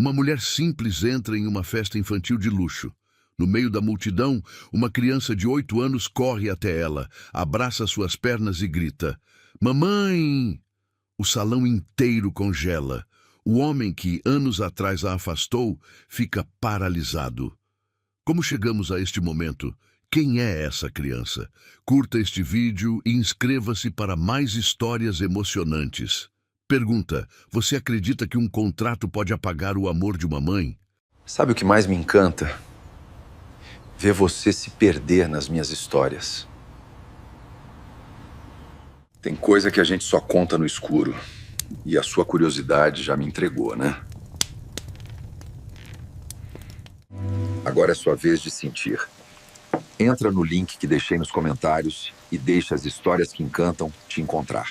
Uma mulher simples entra em uma festa infantil de luxo. No meio da multidão, uma criança de 8 anos corre até ela, abraça suas pernas e grita: "Mamãe!" O salão inteiro congela. O homem que anos atrás a afastou fica paralisado. Como chegamos a este momento? Quem é essa criança? Curta este vídeo e inscreva-se para mais histórias emocionantes. Pergunta: você acredita que um contrato pode apagar o amor de uma mãe? Sabe o que mais me encanta? Ver você se perder nas minhas histórias. Tem coisa que a gente só conta no escuro. E a sua curiosidade já me entregou, né? Agora é sua vez de sentir. Entra no link que deixei nos comentários e deixa as histórias que encantam te encontrar.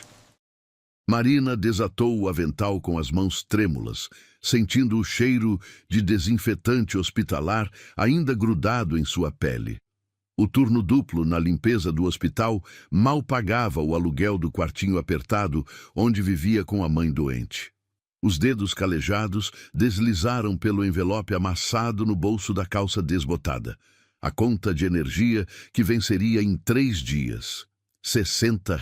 Marina desatou o avental com as mãos trêmulas, sentindo o cheiro de desinfetante hospitalar ainda grudado em sua pele. O turno duplo na limpeza do hospital mal pagava o aluguel do quartinho apertado onde vivia com a mãe doente. Os dedos calejados deslizaram pelo envelope amassado no bolso da calça desbotada. A conta de energia que venceria em 3 dias. R$ 60.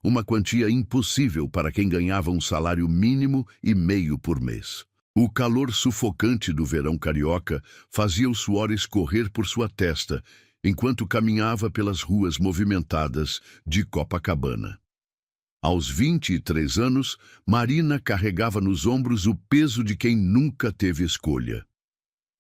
Uma quantia impossível para quem ganhava um salário mínimo e meio por mês. O calor sufocante do verão carioca fazia o suor escorrer por sua testa, enquanto caminhava pelas ruas movimentadas de Copacabana. Aos 23 anos, Marina carregava nos ombros o peso de quem nunca teve escolha.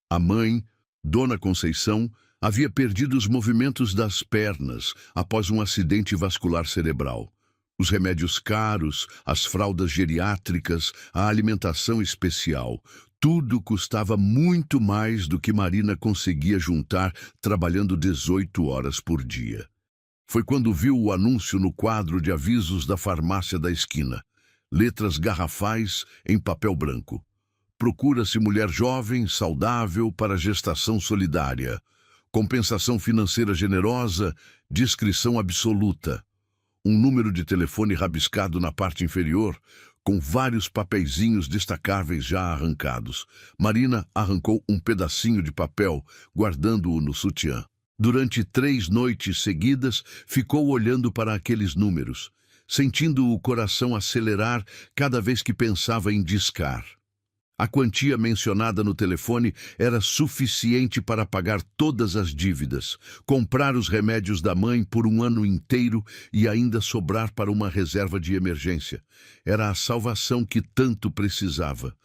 A mãe, Dona Conceição, havia perdido os movimentos das pernas após um acidente vascular cerebral. Os remédios caros, as fraldas geriátricas, a alimentação especial, tudo custava muito mais do que Marina conseguia juntar trabalhando 18 horas por dia. Foi quando viu o anúncio no quadro de avisos da farmácia da esquina. Letras garrafais em papel branco. Procura-se mulher jovem, saudável para gestação solidária. Compensação financeira generosa, discrição absoluta. Um número de telefone rabiscado na parte inferior, com vários papeizinhos destacáveis já arrancados. Marina arrancou um pedacinho de papel, guardando-o no sutiã. Durante 3 noites seguidas, ficou olhando para aqueles números, sentindo o coração acelerar cada vez que pensava em discar. A quantia mencionada no telefone era suficiente para pagar todas as dívidas, comprar os remédios da mãe por um ano inteiro e ainda sobrar para uma reserva de emergência. Era a salvação que tanto precisava.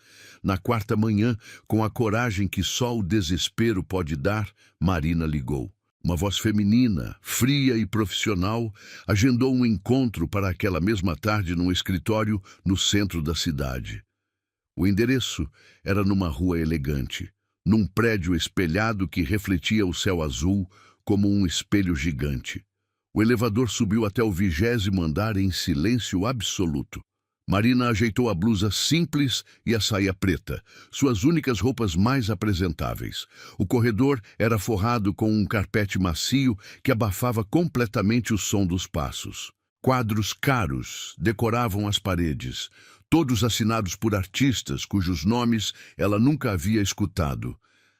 Na 4ª manhã, com a coragem que só o desespero pode dar, Marina ligou. Uma voz feminina, fria e profissional, agendou um encontro para aquela mesma tarde num escritório no centro da cidade. O endereço era numa rua elegante, num prédio espelhado que refletia o céu azul como um espelho gigante. O elevador subiu até o 20º andar em silêncio absoluto. Marina ajeitou a blusa simples e a saia preta, suas únicas roupas mais apresentáveis. O corredor era forrado com um carpete macio que abafava completamente o som dos passos. Quadros caros decoravam as paredes, todos assinados por artistas cujos nomes ela nunca havia escutado.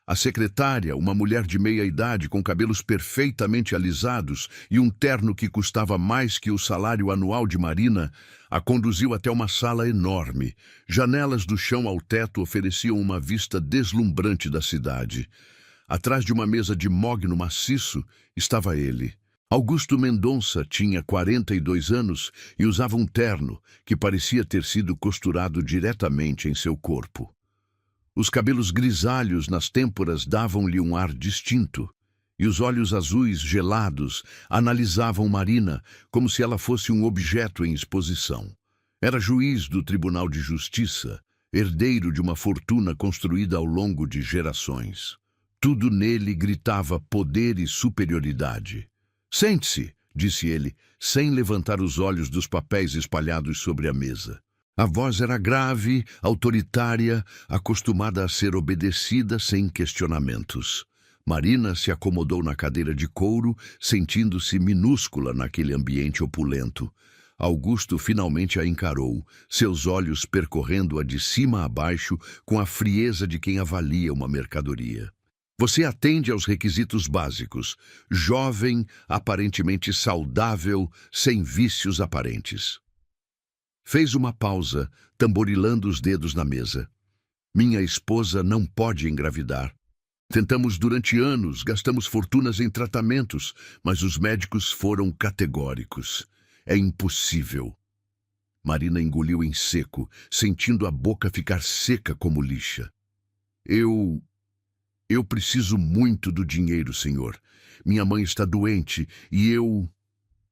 A secretária, uma mulher de meia-idade com cabelos perfeitamente alisados e um terno que custava mais que o salário anual de Marina, a conduziu até uma sala enorme. Janelas do chão ao teto ofereciam uma vista deslumbrante da cidade. Atrás de uma mesa de mogno maciço estava ele. Augusto Mendonça tinha 42 anos e usava um terno que parecia ter sido costurado diretamente em seu corpo. Os cabelos grisalhos nas têmporas davam-lhe um ar distinto, e os olhos azuis gelados analisavam Marina como se ela fosse um objeto em exposição. Era juiz do Tribunal de Justiça, herdeiro de uma fortuna construída ao longo de gerações. Tudo nele gritava poder e superioridade. "Sente-se", disse ele, sem levantar os olhos dos papéis espalhados sobre a mesa. A voz era grave, autoritária, acostumada a ser obedecida sem questionamentos. Marina se acomodou na cadeira de couro, sentindo-se minúscula naquele ambiente opulento. Augusto finalmente a encarou, seus olhos percorrendo-a de cima a baixo com a frieza de quem avalia uma mercadoria. Você atende aos requisitos básicos, jovem, aparentemente saudável, sem vícios aparentes. Fez uma pausa, tamborilando os dedos na mesa. Minha esposa não pode engravidar. Tentamos durante anos, gastamos fortunas em tratamentos, mas os médicos foram categóricos. É impossível. Marina engoliu em seco, sentindo a boca ficar seca como lixa. Eu preciso muito do dinheiro, senhor. Minha mãe está doente e eu...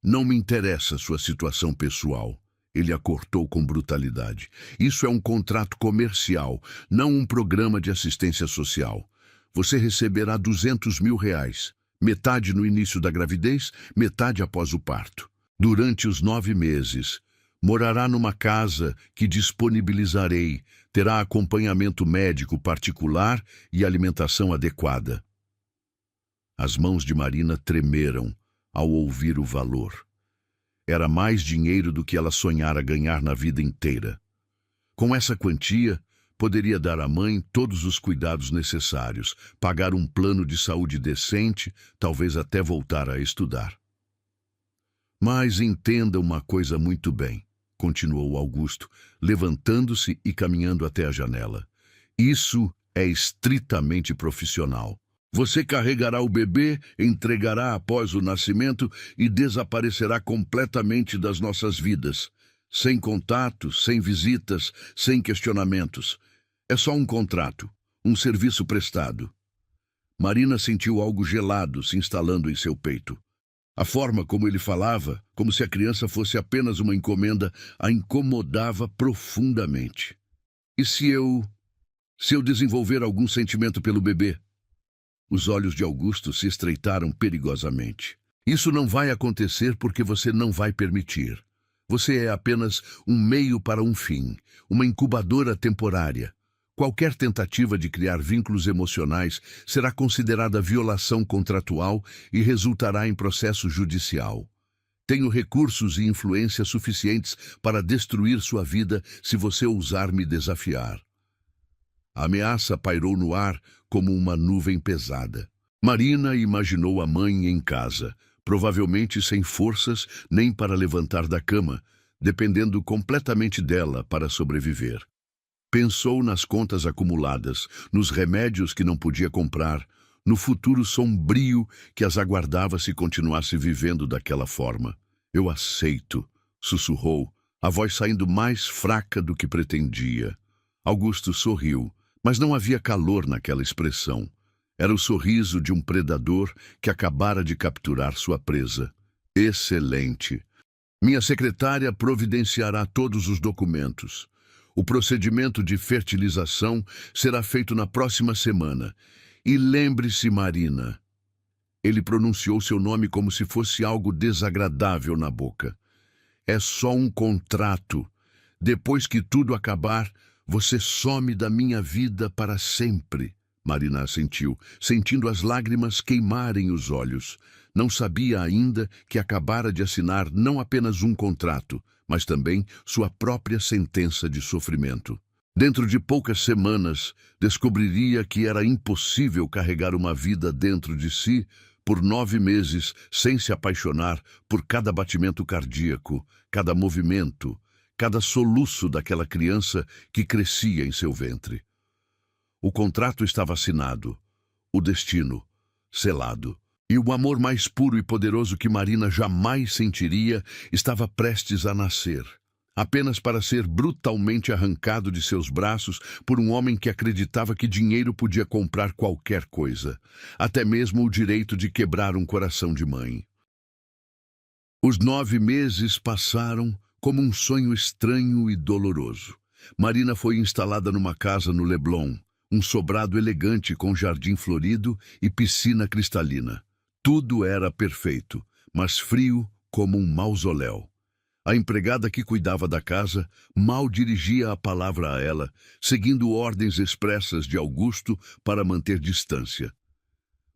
Não me interessa sua situação pessoal. Ele a cortou com brutalidade. Isso é um contrato comercial, não um programa de assistência social. Você receberá R$ 200.000, metade no início da gravidez, metade após o parto. Durante os 9 meses, morará numa casa que disponibilizarei, terá acompanhamento médico particular e alimentação adequada. As mãos de Marina tremeram ao ouvir o valor. Era mais dinheiro do que ela sonhara ganhar na vida inteira. Com essa quantia, poderia dar à mãe todos os cuidados necessários, pagar um plano de saúde decente, talvez até voltar a estudar. Mas entenda uma coisa muito bem, continuou Augusto, levantando-se e caminhando até a janela. Isso é estritamente profissional. Você carregará o bebê, entregará após o nascimento e desaparecerá completamente das nossas vidas. Sem contato, sem visitas, sem questionamentos. É só um contrato, um serviço prestado. Marina sentiu algo gelado se instalando em seu peito. A forma como ele falava, como se a criança fosse apenas uma encomenda, a incomodava profundamente. E se eu desenvolver algum sentimento pelo bebê? Os olhos de Augusto se estreitaram perigosamente. Isso não vai acontecer porque você não vai permitir. Você é apenas um meio para um fim, uma incubadora temporária. Qualquer tentativa de criar vínculos emocionais será considerada violação contratual e resultará em processo judicial. Tenho recursos e influência suficientes para destruir sua vida se você ousar me desafiar. A ameaça pairou no ar como uma nuvem pesada. Marina imaginou a mãe em casa, provavelmente sem forças nem para levantar da cama, dependendo completamente dela para sobreviver. Pensou nas contas acumuladas, nos remédios que não podia comprar, no futuro sombrio que as aguardava se continuasse vivendo daquela forma. Eu aceito, sussurrou, a voz saindo mais fraca do que pretendia. Augusto sorriu, mas não havia calor naquela expressão. Era o sorriso de um predador que acabara de capturar sua presa. Excelente. Minha secretária providenciará todos os documentos. O procedimento de fertilização será feito na próxima semana. E lembre-se, Marina. Ele pronunciou seu nome como se fosse algo desagradável na boca. É só um contrato. Depois que tudo acabar, você some da minha vida para sempre. Marina assentiu, sentindo as lágrimas queimarem os olhos. Não sabia ainda que acabara de assinar não apenas um contrato, mas também sua própria sentença de sofrimento. Dentro de poucas semanas, descobriria que era impossível carregar uma vida dentro de si por 9 meses sem se apaixonar por cada batimento cardíaco, cada movimento, cada soluço daquela criança que crescia em seu ventre. O contrato estava assinado, o destino selado. E o amor mais puro e poderoso que Marina jamais sentiria estava prestes a nascer, apenas para ser brutalmente arrancado de seus braços por um homem que acreditava que dinheiro podia comprar qualquer coisa, até mesmo o direito de quebrar um coração de mãe. Os 9 meses passaram como um sonho estranho e doloroso. Marina foi instalada numa casa no Leblon, um sobrado elegante com jardim florido e piscina cristalina. Tudo era perfeito, mas frio como um mausoléu. A empregada que cuidava da casa mal dirigia a palavra a ela, seguindo ordens expressas de Augusto para manter distância.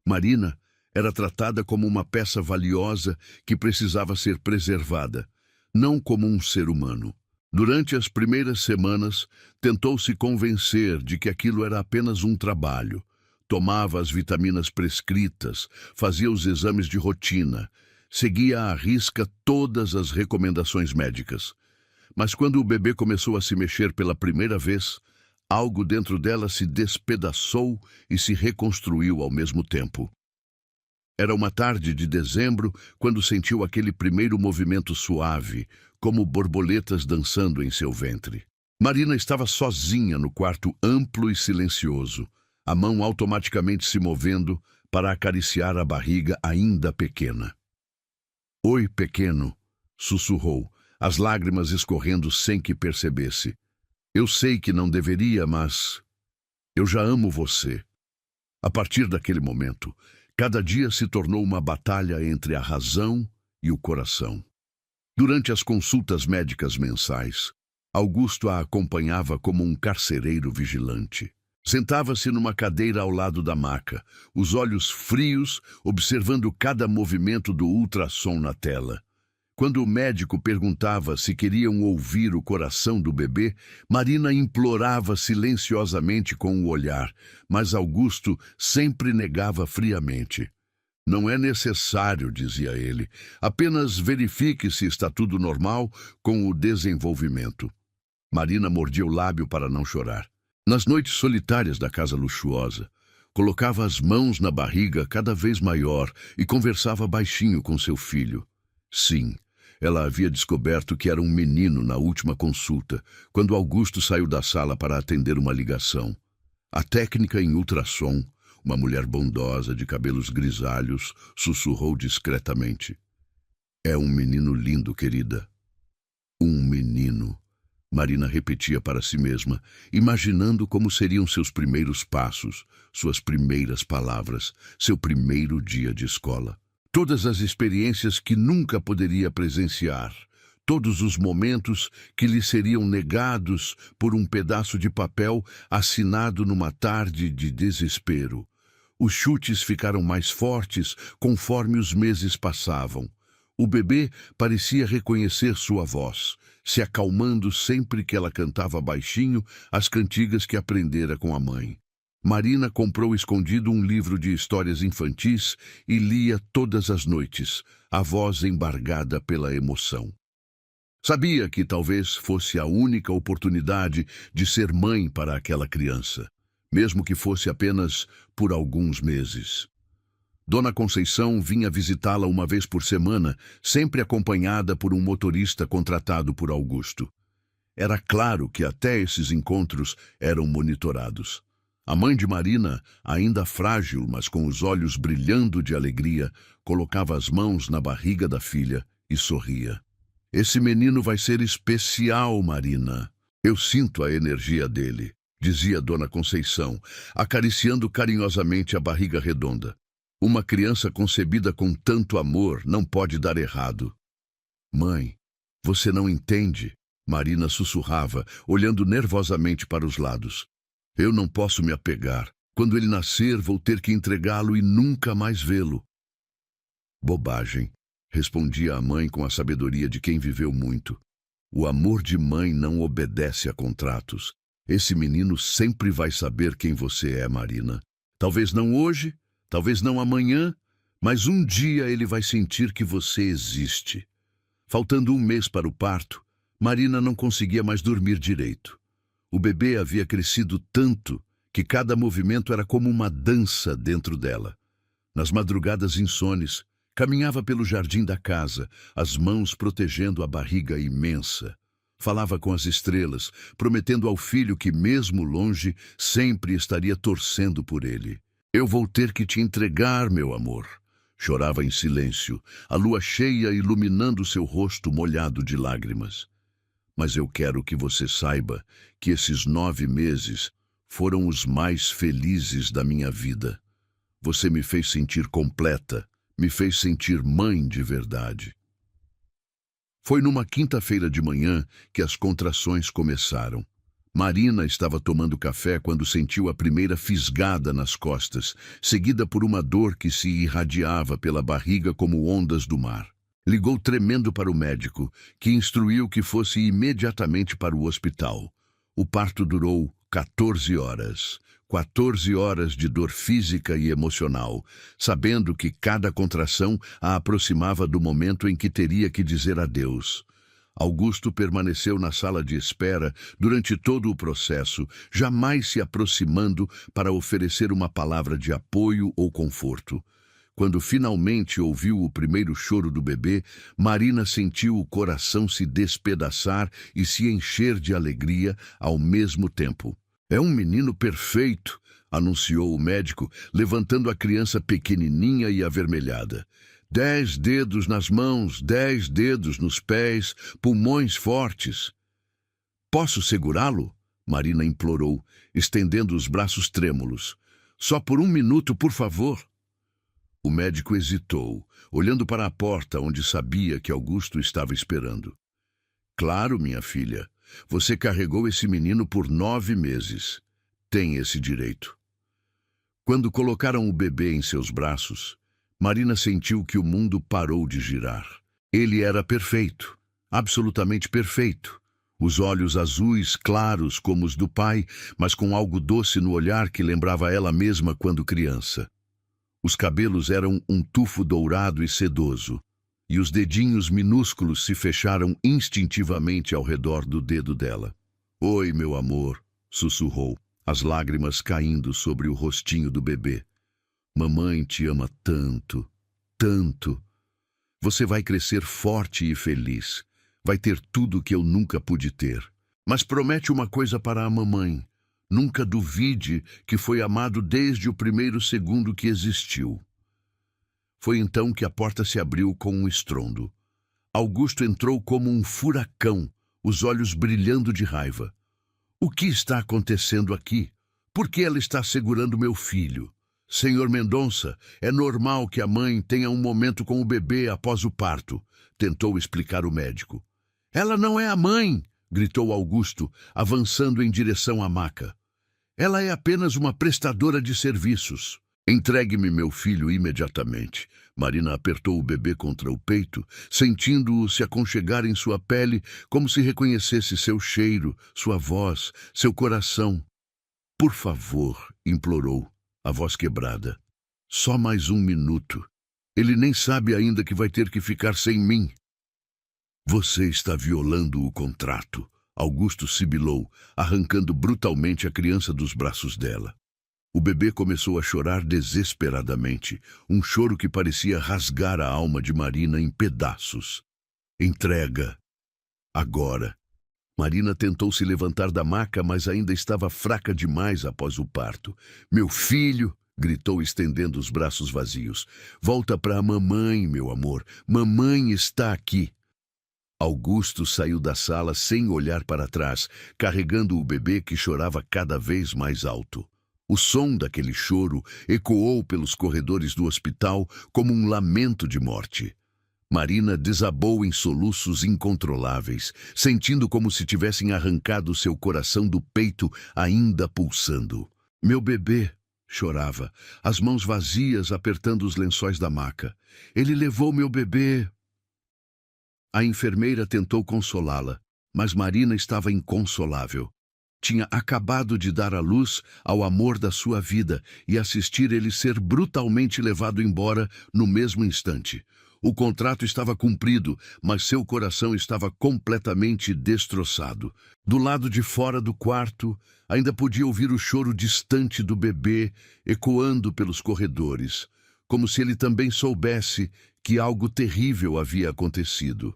Marina era tratada como uma peça valiosa que precisava ser preservada. não como um ser humano. Durante as primeiras semanas, tentou se convencer de que aquilo era apenas um trabalho. Tomava as vitaminas prescritas, fazia os exames de rotina, seguia à risca todas as recomendações médicas. Mas quando o bebê começou a se mexer pela primeira vez, algo dentro dela se despedaçou e se reconstruiu ao mesmo tempo. Era uma tarde de dezembro quando sentiu aquele primeiro movimento suave, como borboletas dançando em seu ventre. Marina estava sozinha no quarto amplo e silencioso, a mão automaticamente se movendo para acariciar a barriga ainda pequena. "Oi, pequeno", sussurrou, as lágrimas escorrendo sem que percebesse. "Eu sei que não deveria, mas eu já amo você." A partir daquele momento, cada dia se tornou uma batalha entre a razão e o coração. Durante as consultas médicas mensais, Augusto a acompanhava como um carcereiro vigilante. Sentava-se numa cadeira ao lado da maca, os olhos frios, observando cada movimento do ultrassom na tela. Quando o médico perguntava se queriam ouvir o coração do bebê, Marina implorava silenciosamente com o olhar, mas Augusto sempre negava friamente. "Não é necessário", dizia ele. "Apenas verifique se está tudo normal com o desenvolvimento." Marina mordia o lábio para não chorar. Nas noites solitárias da casa luxuosa, colocava as mãos na barriga cada vez maior e conversava baixinho com seu filho. Sim, ela havia descoberto que era um menino na última consulta, quando Augusto saiu da sala para atender uma ligação. A técnica em ultrassom, uma mulher bondosa de cabelos grisalhos, sussurrou discretamente: "É um menino lindo, querida." Um menino. Marina repetia para si mesma, imaginando como seriam seus primeiros passos, suas primeiras palavras, seu primeiro dia de escola. Todas as experiências que nunca poderia presenciar, todos os momentos que lhe seriam negados por um pedaço de papel assinado numa tarde de desespero. Os chutes ficaram mais fortes conforme os meses passavam. O bebê parecia reconhecer sua voz, se acalmando sempre que ela cantava baixinho as cantigas que aprendera com a mãe. Marina comprou escondido um livro de histórias infantis e lia todas as noites, a voz embargada pela emoção. Sabia que talvez fosse a única oportunidade de ser mãe para aquela criança, mesmo que fosse apenas por alguns meses. Dona Conceição vinha visitá-la uma vez por semana, sempre acompanhada por um motorista contratado por Augusto. Era claro que até esses encontros eram monitorados. A mãe de Marina, ainda frágil, mas com os olhos brilhando de alegria, colocava as mãos na barriga da filha e sorria. "Esse menino vai ser especial, Marina. Eu sinto a energia dele", dizia Dona Conceição, acariciando carinhosamente a barriga redonda. "Uma criança concebida com tanto amor não pode dar errado." "Mãe, você não entende", Marina sussurrava, olhando nervosamente para os lados. "Eu não posso me apegar. Quando ele nascer, vou ter que entregá-lo e nunca mais vê-lo." "Bobagem", respondia a mãe com a sabedoria de quem viveu muito. "O amor de mãe não obedece a contratos. Esse menino sempre vai saber quem você é, Marina. Talvez não hoje, talvez não amanhã, mas um dia ele vai sentir que você existe." Faltando um mês para o parto, Marina não conseguia mais dormir direito. O bebê havia crescido tanto que cada movimento era como uma dança dentro dela. Nas madrugadas insones, caminhava pelo jardim da casa, as mãos protegendo a barriga imensa. Falava com as estrelas, prometendo ao filho que, mesmo longe, sempre estaria torcendo por ele. "Eu vou ter que te entregar, meu amor." Chorava em silêncio, a lua cheia iluminando seu rosto molhado de lágrimas. "Mas eu quero que você saiba que esses 9 meses foram os mais felizes da minha vida. Você me fez sentir completa, me fez sentir mãe de verdade." Foi numa quinta-feira de manhã que as contrações começaram. Marina estava tomando café quando sentiu a primeira fisgada nas costas, seguida por uma dor que se irradiava pela barriga como ondas do mar. Ligou tremendo para o médico, que instruiu que fosse imediatamente para o hospital. O parto durou 14 horas. 14 horas de dor física e emocional, sabendo que cada contração a aproximava do momento em que teria que dizer adeus. Augusto permaneceu na sala de espera durante todo o processo, jamais se aproximando para oferecer uma palavra de apoio ou conforto. Quando finalmente ouviu o primeiro choro do bebê, Marina sentiu o coração se despedaçar e se encher de alegria ao mesmo tempo. "É um menino perfeito", anunciou o médico, levantando a criança pequenininha e avermelhada. 10 dedos nas mãos, 10 dedos nos pés, pulmões fortes. "Posso segurá-lo?", Marina implorou, estendendo os braços trêmulos. "Só por 1 minuto, por favor." O médico hesitou, olhando para a porta onde sabia que Augusto estava esperando. "Claro, minha filha. Você carregou esse menino por 9 meses. Tem esse direito." Quando colocaram o bebê em seus braços, Marina sentiu que o mundo parou de girar. Ele era perfeito, absolutamente perfeito. Os olhos azuis, claros como os do pai, mas com algo doce no olhar que lembrava ela mesma quando criança. Os cabelos eram um tufo dourado e sedoso, e os dedinhos minúsculos se fecharam instintivamente ao redor do dedo dela. "Oi, meu amor", sussurrou, as lágrimas caindo sobre o rostinho do bebê. "Mamãe te ama tanto, tanto. Você vai crescer forte e feliz. Vai ter tudo que eu nunca pude ter. Mas promete uma coisa para a mamãe. Nunca duvide que foi amado desde o primeiro segundo que existiu." Foi então que a porta se abriu com um estrondo. Augusto entrou como um furacão, os olhos brilhando de raiva. "O que está acontecendo aqui? Por que ela está segurando meu filho? Senhor Mendonça, é normal que a mãe tenha um momento com o bebê após o parto", tentou explicar o médico. "Ela não é a mãe", gritou Augusto, avançando em direção à maca. "Ela é apenas uma prestadora de serviços." "Entregue-me meu filho imediatamente." Marina apertou o bebê contra o peito, sentindo-o se aconchegar em sua pele, como se reconhecesse seu cheiro, sua voz, seu coração. "Por favor", implorou, a voz quebrada. "Só mais 1 minuto. Ele nem sabe ainda que vai ter que ficar sem mim." "Você está violando o contrato", Augusto sibilou, arrancando brutalmente a criança dos braços dela. O bebê começou a chorar desesperadamente, um choro que parecia rasgar a alma de Marina em pedaços. "Entrega. Agora." Marina tentou se levantar da maca, mas ainda estava fraca demais após o parto. "Meu filho", gritou, estendendo os braços vazios. "Volta para a mamãe, meu amor. Mamãe está aqui." Augusto saiu da sala sem olhar para trás, carregando o bebê que chorava cada vez mais alto. O som daquele choro ecoou pelos corredores do hospital como um lamento de morte. Marina desabou em soluços incontroláveis, sentindo como se tivessem arrancado seu coração do peito, ainda pulsando. "Meu bebê", chorava, as mãos vazias apertando os lençóis da maca. "Ele levou meu bebê." A enfermeira tentou consolá-la, mas Marina estava inconsolável. Tinha acabado de dar à luz ao amor da sua vida e assistir ele ser brutalmente levado embora no mesmo instante. O contrato estava cumprido, mas seu coração estava completamente destroçado. Do lado de fora do quarto, ainda podia ouvir o choro distante do bebê ecoando pelos corredores, como se ele também soubesse que algo terrível havia acontecido.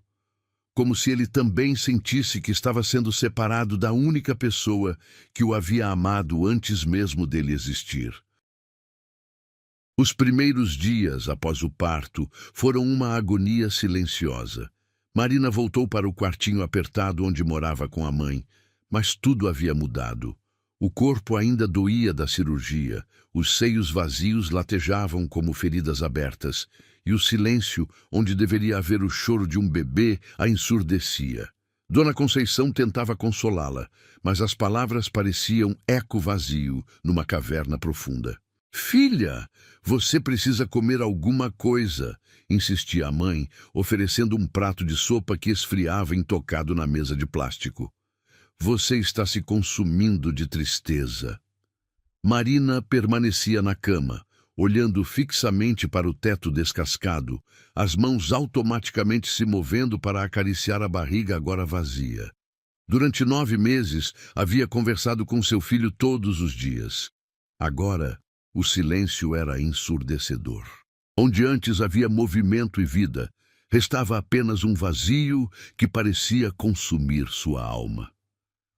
Como se ele também sentisse que estava sendo separado da única pessoa que o havia amado antes mesmo dele existir. Os primeiros dias após o parto foram uma agonia silenciosa. Marina voltou para o quartinho apertado onde morava com a mãe, mas tudo havia mudado. O corpo ainda doía da cirurgia, os seios vazios latejavam como feridas abertas, e o silêncio, onde deveria haver o choro de um bebê, a ensurdecia. Dona Conceição tentava consolá-la, mas as palavras pareciam eco vazio numa caverna profunda. Filha, você precisa comer alguma coisa, insistia a mãe, oferecendo um prato de sopa que esfriava intocado na mesa de plástico. Você está se consumindo de tristeza. Marina permanecia na cama, olhando fixamente para o teto descascado, as mãos automaticamente se movendo para acariciar a barriga agora vazia. Durante 9 meses, havia conversado com seu filho todos os dias. Agora, o silêncio era ensurdecedor. Onde antes havia movimento e vida, restava apenas um vazio que parecia consumir sua alma.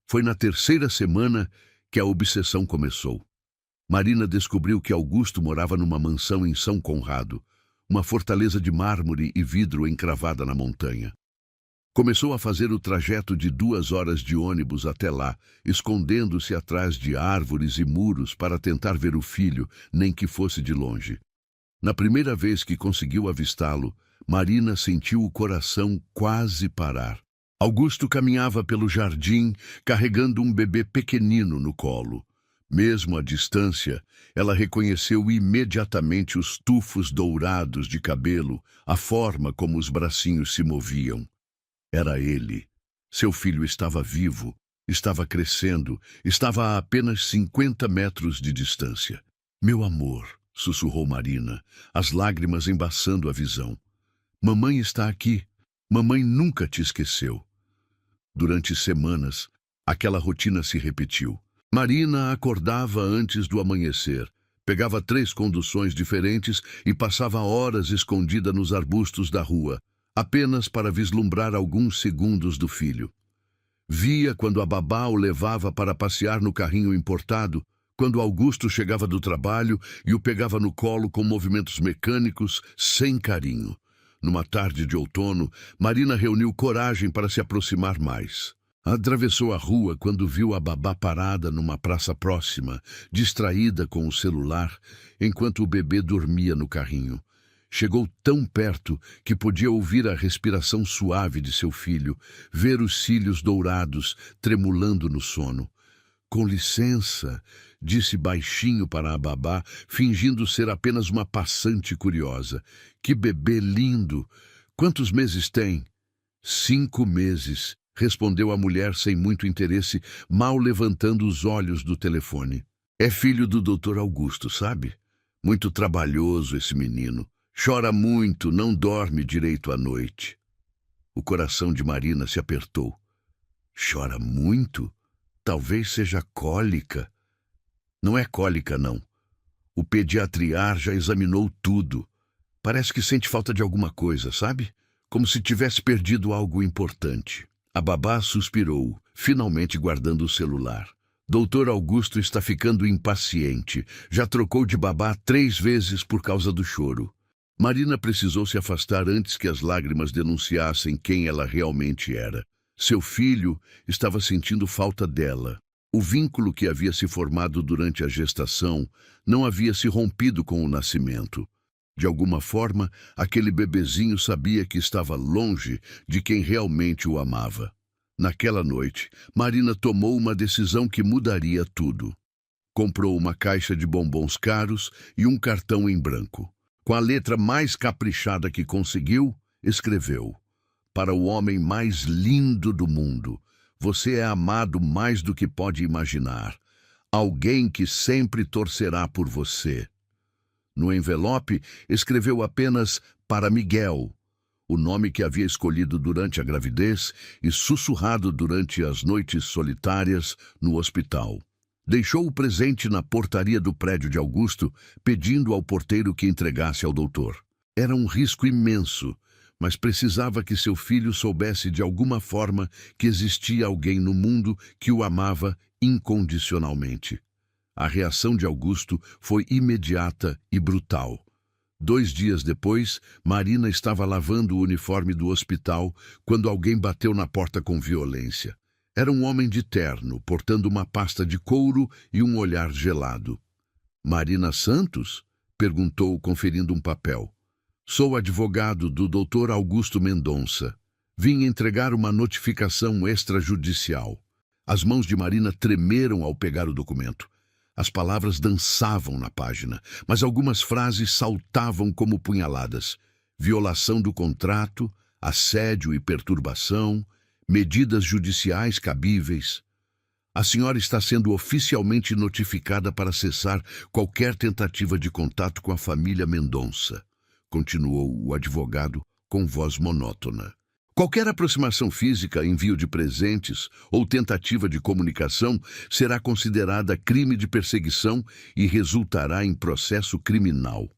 Foi na 3ª semana que a obsessão começou. Marina descobriu que Augusto morava numa mansão em São Conrado, uma fortaleza de mármore e vidro encravada na montanha. Começou a fazer o trajeto de 2 horas de ônibus até lá, escondendo-se atrás de árvores e muros para tentar ver o filho, nem que fosse de longe. Na primeira vez que conseguiu avistá-lo, Marina sentiu o coração quase parar. Augusto caminhava pelo jardim, carregando um bebê pequenino no colo. Mesmo à distância, ela reconheceu imediatamente os tufos dourados de cabelo, a forma como os bracinhos se moviam. Era ele. Seu filho estava vivo, estava crescendo, estava a apenas 50 metros de distância. Meu amor, sussurrou Marina, as lágrimas embaçando a visão. Mamãe está aqui. Mamãe nunca te esqueceu. Durante semanas, aquela rotina se repetiu. Marina acordava antes do amanhecer, pegava 3 conduções diferentes e passava horas escondida nos arbustos da rua, apenas para vislumbrar alguns segundos do filho. Via quando a babá o levava para passear no carrinho importado, quando Augusto chegava do trabalho e o pegava no colo com movimentos mecânicos, sem carinho. Numa tarde de outono, Marina reuniu coragem para se aproximar mais. Atravessou a rua quando viu a babá parada numa praça próxima, distraída com o celular, enquanto o bebê dormia no carrinho. Chegou tão perto que podia ouvir a respiração suave de seu filho, ver os cílios dourados tremulando no sono. Com licença, disse baixinho para a babá, fingindo ser apenas uma passante curiosa. Que bebê lindo! Quantos meses tem? 5 meses, respondeu a mulher sem muito interesse, mal levantando os olhos do telefone. É filho do Dr. Augusto, sabe? Muito trabalhoso esse menino. Chora muito, não dorme direito à noite. O coração de Marina se apertou. Chora muito? Talvez seja cólica. Não é cólica, não. O pediatriar já examinou tudo. Parece que sente falta de alguma coisa, sabe? Como se tivesse perdido algo importante. A babá suspirou, finalmente guardando o celular. Doutor Augusto está ficando impaciente. Já trocou de babá 3 vezes por causa do choro. Marina precisou se afastar antes que as lágrimas denunciassem quem ela realmente era. Seu filho estava sentindo falta dela. O vínculo que havia se formado durante a gestação não havia se rompido com o nascimento. De alguma forma, aquele bebezinho sabia que estava longe de quem realmente o amava. Naquela noite, Marina tomou uma decisão que mudaria tudo. Comprou uma caixa de bombons caros e um cartão em branco. Com a letra mais caprichada que conseguiu, escreveu: para o homem mais lindo do mundo, você é amado mais do que pode imaginar. Alguém que sempre torcerá por você. No envelope, escreveu apenas para Miguel, o nome que havia escolhido durante a gravidez e sussurrado durante as noites solitárias no hospital. Deixou o presente na portaria do prédio de Augusto, pedindo ao porteiro que entregasse ao doutor. Era um risco imenso, mas precisava que seu filho soubesse de alguma forma que existia alguém no mundo que o amava incondicionalmente. A reação de Augusto foi imediata e brutal. 2 dias depois, Marina estava lavando o uniforme do hospital quando alguém bateu na porta com violência. Era um homem de terno, portando uma pasta de couro e um olhar gelado. Marina Santos? Perguntou, conferindo um papel. Sou advogado do Dr. Augusto Mendonça. Vim entregar uma notificação extrajudicial. As mãos de Marina tremeram ao pegar o documento. As palavras dançavam na página, mas algumas frases saltavam como punhaladas. Violação do contrato, assédio e perturbação, medidas judiciais cabíveis. A senhora está sendo oficialmente notificada para cessar qualquer tentativa de contato com a família Mendonça, continuou o advogado com voz monótona. Qualquer aproximação física, envio de presentes ou tentativa de comunicação será considerada crime de perseguição e resultará em processo criminal.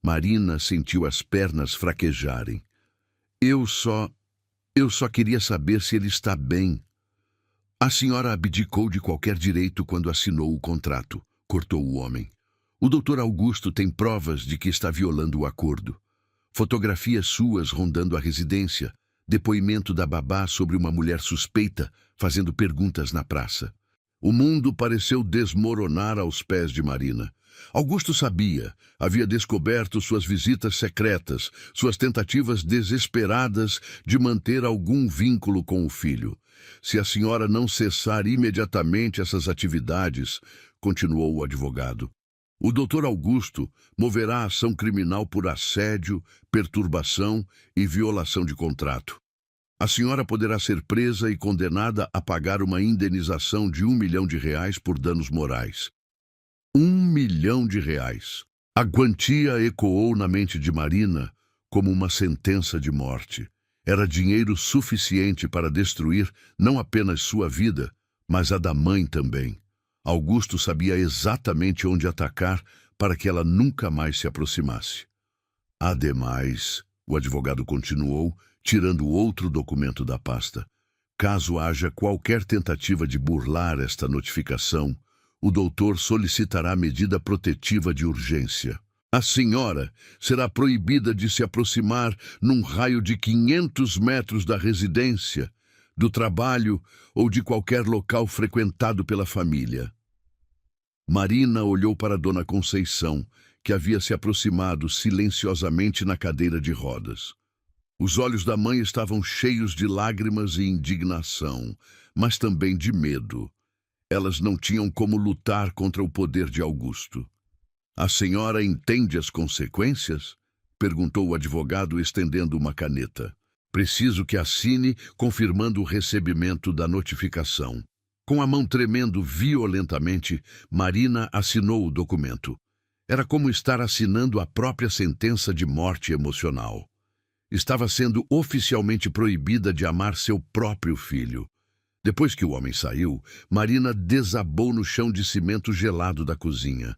Marina sentiu as pernas fraquejarem. Eu só queria saber se ele está bem. A senhora abdicou de qualquer direito quando assinou o contrato, cortou o homem. O doutor Augusto tem provas de que está violando o acordo. Fotografias suas rondando a residência, depoimento da babá sobre uma mulher suspeita fazendo perguntas na praça. O mundo pareceu desmoronar aos pés de Marina. Augusto sabia, havia descoberto suas visitas secretas, suas tentativas desesperadas de manter algum vínculo com o filho. Se a senhora não cessar imediatamente essas atividades, continuou o advogado, o doutor Augusto moverá ação criminal por assédio, perturbação e violação de contrato. A senhora poderá ser presa e condenada a pagar uma indenização de R$1 milhão por danos morais. R$1 milhão. A quantia ecoou na mente de Marina como uma sentença de morte. Era dinheiro suficiente para destruir não apenas sua vida, mas a da mãe também. Augusto sabia exatamente onde atacar para que ela nunca mais se aproximasse. Ademais, o advogado continuou, tirando outro documento da pasta. Caso haja qualquer tentativa de burlar esta notificação, o doutor solicitará medida protetiva de urgência. A senhora será proibida de se aproximar num raio de 500 metros da residência, do trabalho ou de qualquer local frequentado pela família. Marina olhou para Dona Conceição, que havia se aproximado silenciosamente na cadeira de rodas. Os olhos da mãe estavam cheios de lágrimas e indignação, mas também de medo. Elas não tinham como lutar contra o poder de Augusto. A senhora entende as consequências? Perguntou o advogado, estendendo uma caneta. Preciso que assine, confirmando o recebimento da notificação. Com a mão tremendo violentamente, Marina assinou o documento. Era como estar assinando a própria sentença de morte emocional. Estava sendo oficialmente proibida de amar seu próprio filho. Depois que o homem saiu, Marina desabou no chão de cimento gelado da cozinha.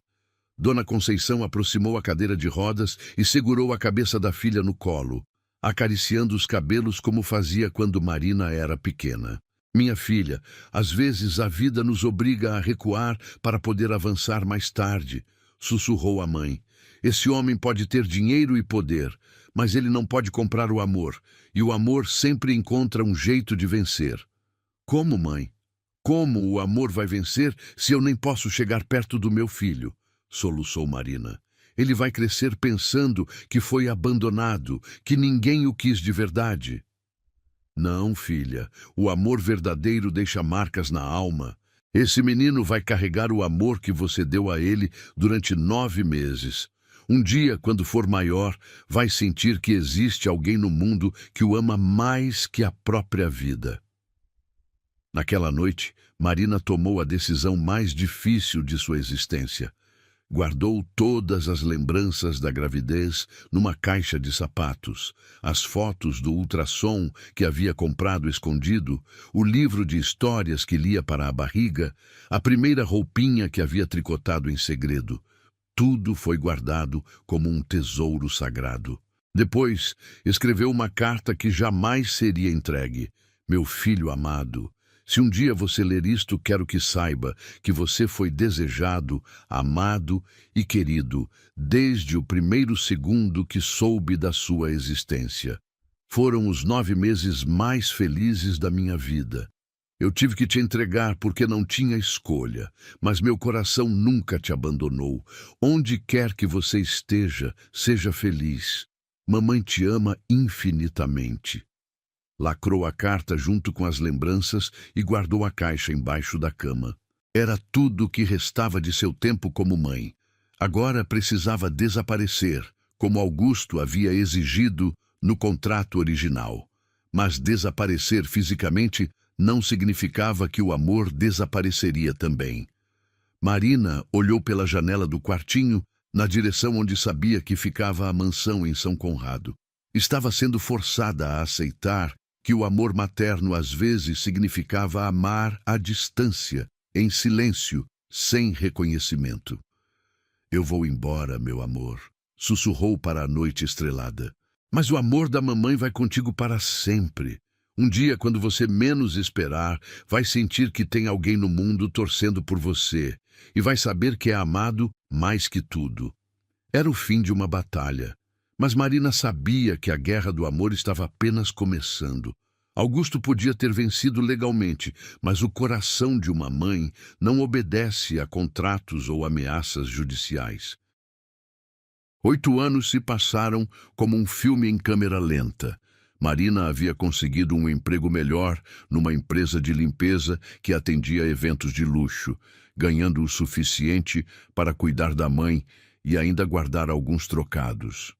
Dona Conceição aproximou a cadeira de rodas e segurou a cabeça da filha no colo, acariciando os cabelos como fazia quando Marina era pequena. Minha filha, às vezes a vida nos obriga a recuar para poder avançar mais tarde, sussurrou a mãe. Esse homem pode ter dinheiro e poder, mas ele não pode comprar o amor, e o amor sempre encontra um jeito de vencer. Como, mãe? Como o amor vai vencer se eu nem posso chegar perto do meu filho? Soluçou Marina. Ele vai crescer pensando que foi abandonado, que ninguém o quis de verdade. Não, filha, o amor verdadeiro deixa marcas na alma. Esse menino vai carregar o amor que você deu a ele durante 9 meses. Um dia, quando for maior, vai sentir que existe alguém no mundo que o ama mais que a própria vida. Naquela noite, Marina tomou a decisão mais difícil de sua existência. Guardou todas as lembranças da gravidez numa caixa de sapatos, as fotos do ultrassom que havia comprado escondido, o livro de histórias que lia para a barriga, a primeira roupinha que havia tricotado em segredo. Tudo foi guardado como um tesouro sagrado. Depois, escreveu uma carta que jamais seria entregue. Meu filho amado, se um dia você ler isto, quero que saiba que você foi desejado, amado e querido desde o primeiro segundo que soube da sua existência. Foram os 9 meses mais felizes da minha vida. Eu tive que te entregar porque não tinha escolha, mas meu coração nunca te abandonou. Onde quer que você esteja, seja feliz. Mamãe te ama infinitamente. Lacrou a carta junto com as lembranças e guardou a caixa embaixo da cama. Era tudo o que restava de seu tempo como mãe. Agora precisava desaparecer, como Augusto havia exigido no contrato original. Mas desaparecer fisicamente não significava que o amor desapareceria também. Marina olhou pela janela do quartinho, na direção onde sabia que ficava a mansão em São Conrado. Estava sendo forçada a aceitar que o amor materno às vezes significava amar à distância, em silêncio, sem reconhecimento. Eu vou embora, meu amor, sussurrou para a noite estrelada. Mas o amor da mamãe vai contigo para sempre. Um dia, quando você menos esperar, vai sentir que tem alguém no mundo torcendo por você e vai saber que é amado mais que tudo. Era o fim de uma batalha, mas Marina sabia que a guerra do amor estava apenas começando. Augusto podia ter vencido legalmente, mas o coração de uma mãe não obedece a contratos ou ameaças judiciais. 8 anos se passaram como um filme em câmera lenta. Marina havia conseguido um emprego melhor numa empresa de limpeza que atendia eventos de luxo, ganhando o suficiente para cuidar da mãe e ainda guardar alguns trocados.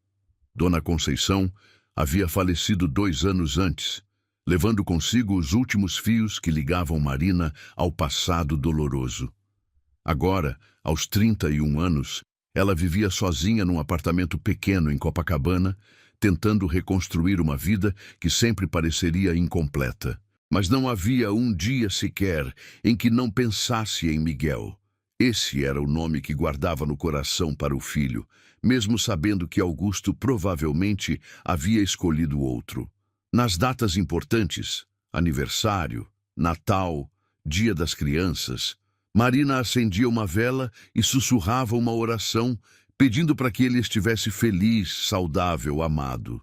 Dona Conceição havia falecido 2 anos antes, levando consigo os últimos fios que ligavam Marina ao passado doloroso. Agora, aos 31 anos, ela vivia sozinha num apartamento pequeno em Copacabana, tentando reconstruir uma vida que sempre pareceria incompleta. Mas não havia um dia sequer em que não pensasse em Miguel. Esse era o nome que guardava no coração para o filho, mesmo sabendo que Augusto provavelmente havia escolhido outro. Nas datas importantes, aniversário, Natal, Dia das Crianças, Marina acendia uma vela e sussurrava uma oração, pedindo para que ele estivesse feliz, saudável, amado.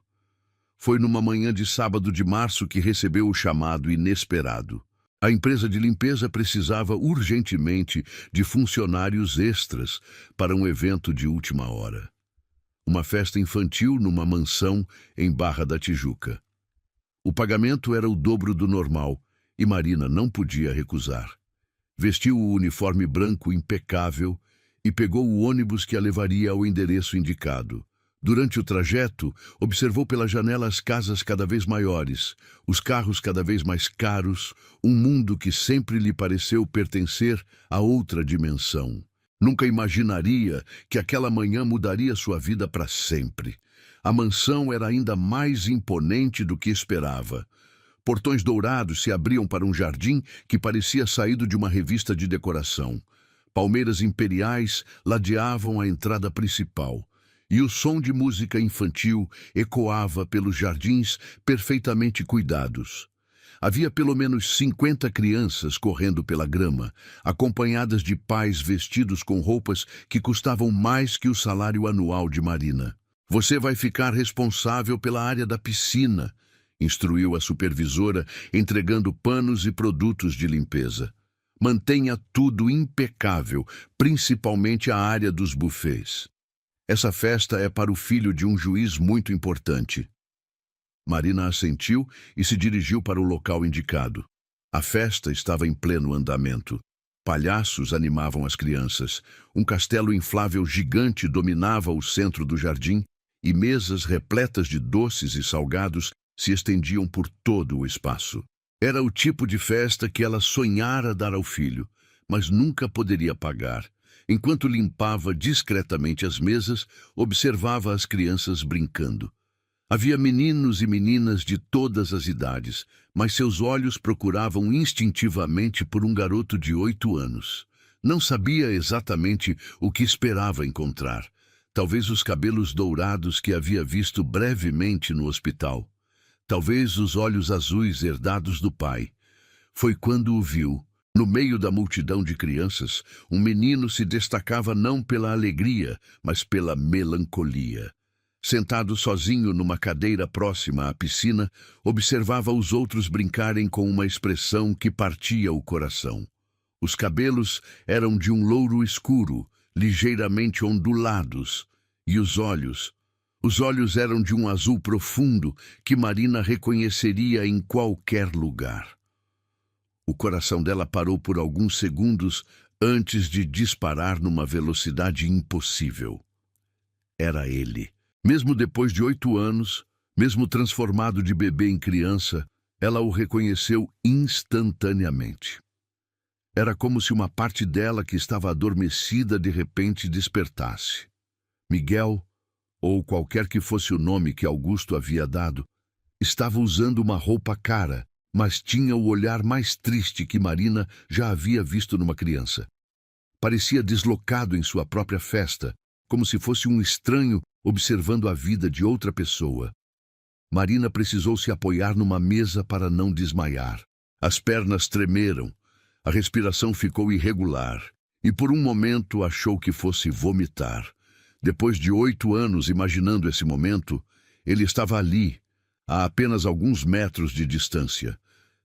Foi numa manhã de sábado de março que recebeu o chamado inesperado. A empresa de limpeza precisava urgentemente de funcionários extras para um evento de última hora. Uma festa infantil numa mansão em Barra da Tijuca. O pagamento era o dobro do normal e Marina não podia recusar. Vestiu o uniforme branco impecável e pegou o ônibus que a levaria ao endereço indicado. Durante o trajeto, observou pela janela as casas cada vez maiores, os carros cada vez mais caros, um mundo que sempre lhe pareceu pertencer a outra dimensão. Nunca imaginaria que aquela manhã mudaria sua vida para sempre. A mansão era ainda mais imponente do que esperava. Portões dourados se abriam para um jardim que parecia saído de uma revista de decoração. Palmeiras imperiais ladeavam a entrada principal. E o som de música infantil ecoava pelos jardins perfeitamente cuidados. Havia pelo menos 50 crianças correndo pela grama, acompanhadas de pais vestidos com roupas que custavam mais que o salário anual de Marina. Você vai ficar responsável pela área da piscina, instruiu a supervisora, entregando panos e produtos de limpeza. Mantenha tudo impecável, principalmente a área dos buffets. Essa festa é para o filho de um juiz muito importante. Marina assentiu e se dirigiu para o local indicado. A festa estava em pleno andamento. Palhaços animavam as crianças. Um castelo inflável gigante dominava o centro do jardim e mesas repletas de doces e salgados se estendiam por todo o espaço. Era o tipo de festa que ela sonhara dar ao filho, mas nunca poderia pagar. Enquanto limpava discretamente as mesas, observava as crianças brincando. Havia meninos e meninas de todas as idades, mas seus olhos procuravam instintivamente por um garoto de 8 anos. Não sabia exatamente o que esperava encontrar. Talvez os cabelos dourados que havia visto brevemente no hospital. Talvez os olhos azuis herdados do pai. Foi quando o viu. No meio da multidão de crianças, um menino se destacava não pela alegria, mas pela melancolia. Sentado sozinho numa cadeira próxima à piscina, observava os outros brincarem com uma expressão que partia o coração. Os cabelos eram de um louro escuro, ligeiramente ondulados, e os olhos eram de um azul profundo que Marina reconheceria em qualquer lugar. O coração dela parou por alguns segundos antes de disparar numa velocidade impossível. Era ele. Mesmo depois de 8 anos, mesmo transformado de bebê em criança, ela o reconheceu instantaneamente. Era como se uma parte dela que estava adormecida de repente despertasse. Miguel, ou qualquer que fosse o nome que Augusto havia dado, estava usando uma roupa cara, mas tinha o olhar mais triste que Marina já havia visto numa criança. Parecia deslocado em sua própria festa, como se fosse um estranho observando a vida de outra pessoa. Marina precisou se apoiar numa mesa para não desmaiar. As pernas tremeram, a respiração ficou irregular, e por um momento achou que fosse vomitar. Depois de 8 anos imaginando esse momento, ele estava ali, a apenas alguns metros de distância.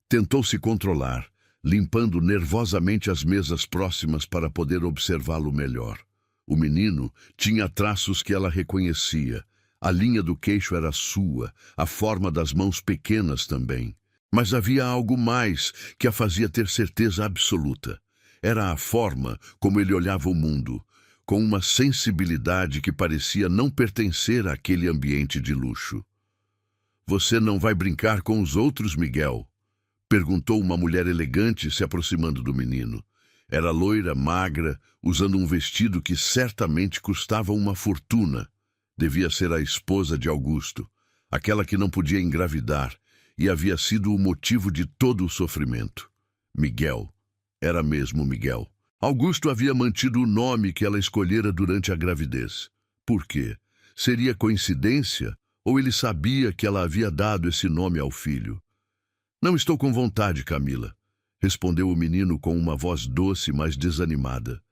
Tentou se controlar, limpando nervosamente as mesas próximas para poder observá-lo melhor. O menino tinha traços que ela reconhecia. A linha do queixo era sua, a forma das mãos pequenas também. Mas havia algo mais que a fazia ter certeza absoluta. Era a forma como ele olhava o mundo, com uma sensibilidade que parecia não pertencer àquele ambiente de luxo. "Você não vai brincar com os outros, Miguel?" perguntou uma mulher elegante se aproximando do menino. Era loira, magra, usando um vestido que certamente custava uma fortuna. Devia ser a esposa de Augusto, aquela que não podia engravidar, e havia sido o motivo de todo o sofrimento. Miguel. Era mesmo Miguel. Augusto havia mantido o nome que ela escolhera durante a gravidez. Por quê? Seria coincidência? Ou ele sabia que ela havia dado esse nome ao filho? "Não estou com vontade, Camila", respondeu o menino com uma voz doce, mas desanimada.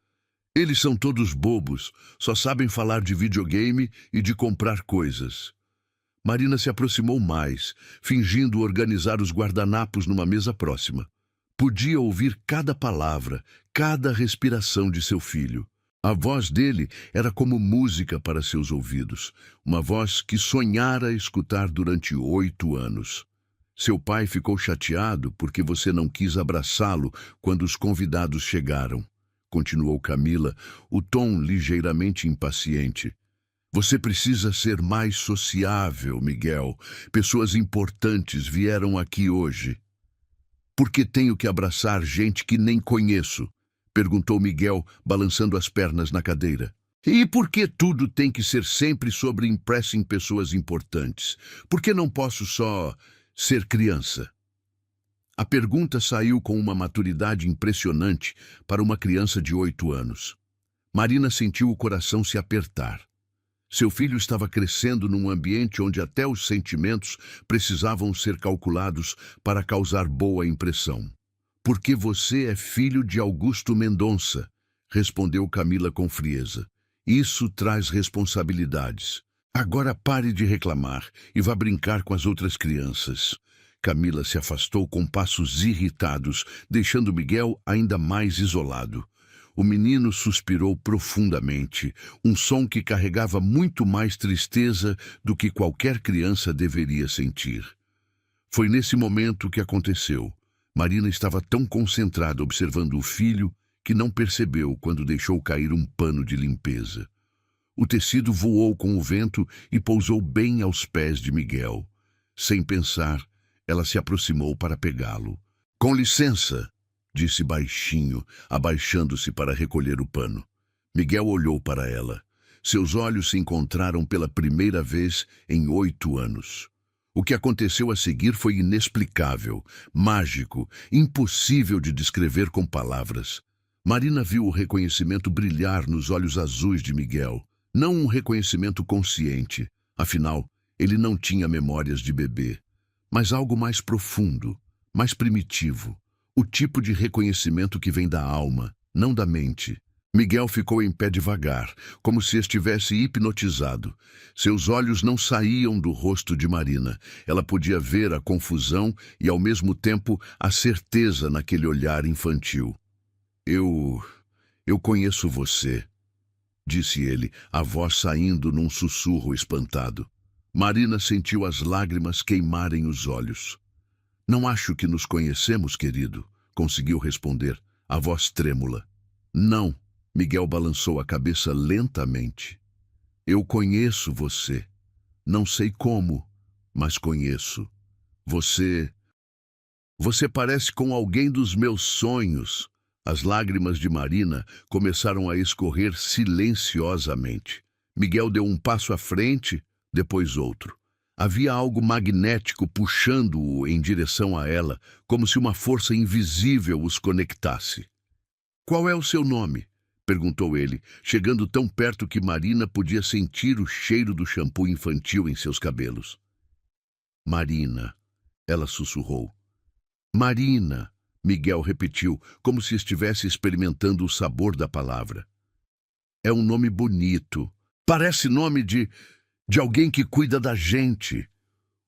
"Eles são todos bobos, só sabem falar de videogame e de comprar coisas." Marina se aproximou mais, fingindo organizar os guardanapos numa mesa próxima. Podia ouvir cada palavra, cada respiração de seu filho. A voz dele era como música para seus ouvidos, uma voz que sonhara escutar durante 8 anos. "Seu pai ficou chateado porque você não quis abraçá-lo quando os convidados chegaram", continuou Camila, o tom ligeiramente impaciente. "Você precisa ser mais sociável, Miguel. Pessoas importantes vieram aqui hoje." "Por que tenho que abraçar gente que nem conheço?" perguntou Miguel, balançando as pernas na cadeira. "E por que tudo tem que ser sempre sobre impressing pessoas importantes? Por que não posso só ser criança?" A pergunta saiu com uma maturidade impressionante para uma criança de 8 anos. Marina sentiu o coração se apertar. Seu filho estava crescendo num ambiente onde até os sentimentos precisavam ser calculados para causar boa impressão. "Porque você é filho de Augusto Mendonça", respondeu Camila com frieza. "Isso traz responsabilidades. Agora pare de reclamar e vá brincar com as outras crianças." Camila se afastou com passos irritados, deixando Miguel ainda mais isolado. O menino suspirou profundamente, um som que carregava muito mais tristeza do que qualquer criança deveria sentir. Foi nesse momento que aconteceu. Marina estava tão concentrada observando o filho que não percebeu quando deixou cair um pano de limpeza. O tecido voou com o vento e pousou bem aos pés de Miguel. Sem pensar, ela se aproximou para pegá-lo. "Com licença", disse baixinho, abaixando-se para recolher o pano. Miguel olhou para ela. Seus olhos se encontraram pela primeira vez em 8 anos. O que aconteceu a seguir foi inexplicável, mágico, impossível de descrever com palavras. Marina viu o reconhecimento brilhar nos olhos azuis de Miguel. Não um reconhecimento consciente, afinal, ele não tinha memórias de bebê, mas algo mais profundo, mais primitivo. O tipo de reconhecimento que vem da alma, não da mente. Miguel ficou em pé devagar, como se estivesse hipnotizado. Seus olhos não saíam do rosto de Marina. Ela podia ver a confusão e, ao mesmo tempo, a certeza naquele olhar infantil. Eu conheço você", disse ele, a voz saindo num sussurro espantado. Marina sentiu as lágrimas queimarem os olhos. "Não acho que nos conhecemos, querido", conseguiu responder, a voz trêmula. Não, Miguel balançou a cabeça lentamente. Eu conheço você. Não sei como, mas conheço. Você... Você parece com alguém dos meus sonhos. As lágrimas de Marina começaram a escorrer silenciosamente. Miguel deu um passo à frente, depois outro. Havia algo magnético puxando-o em direção a ela, como se uma força invisível os conectasse. Qual é o seu nome? Perguntou ele, chegando tão perto que Marina podia sentir o cheiro do shampoo infantil em seus cabelos. Marina, ela sussurrou. Marina, Miguel repetiu, como se estivesse experimentando o sabor da palavra. É um nome bonito. Parece nome de alguém que cuida da gente.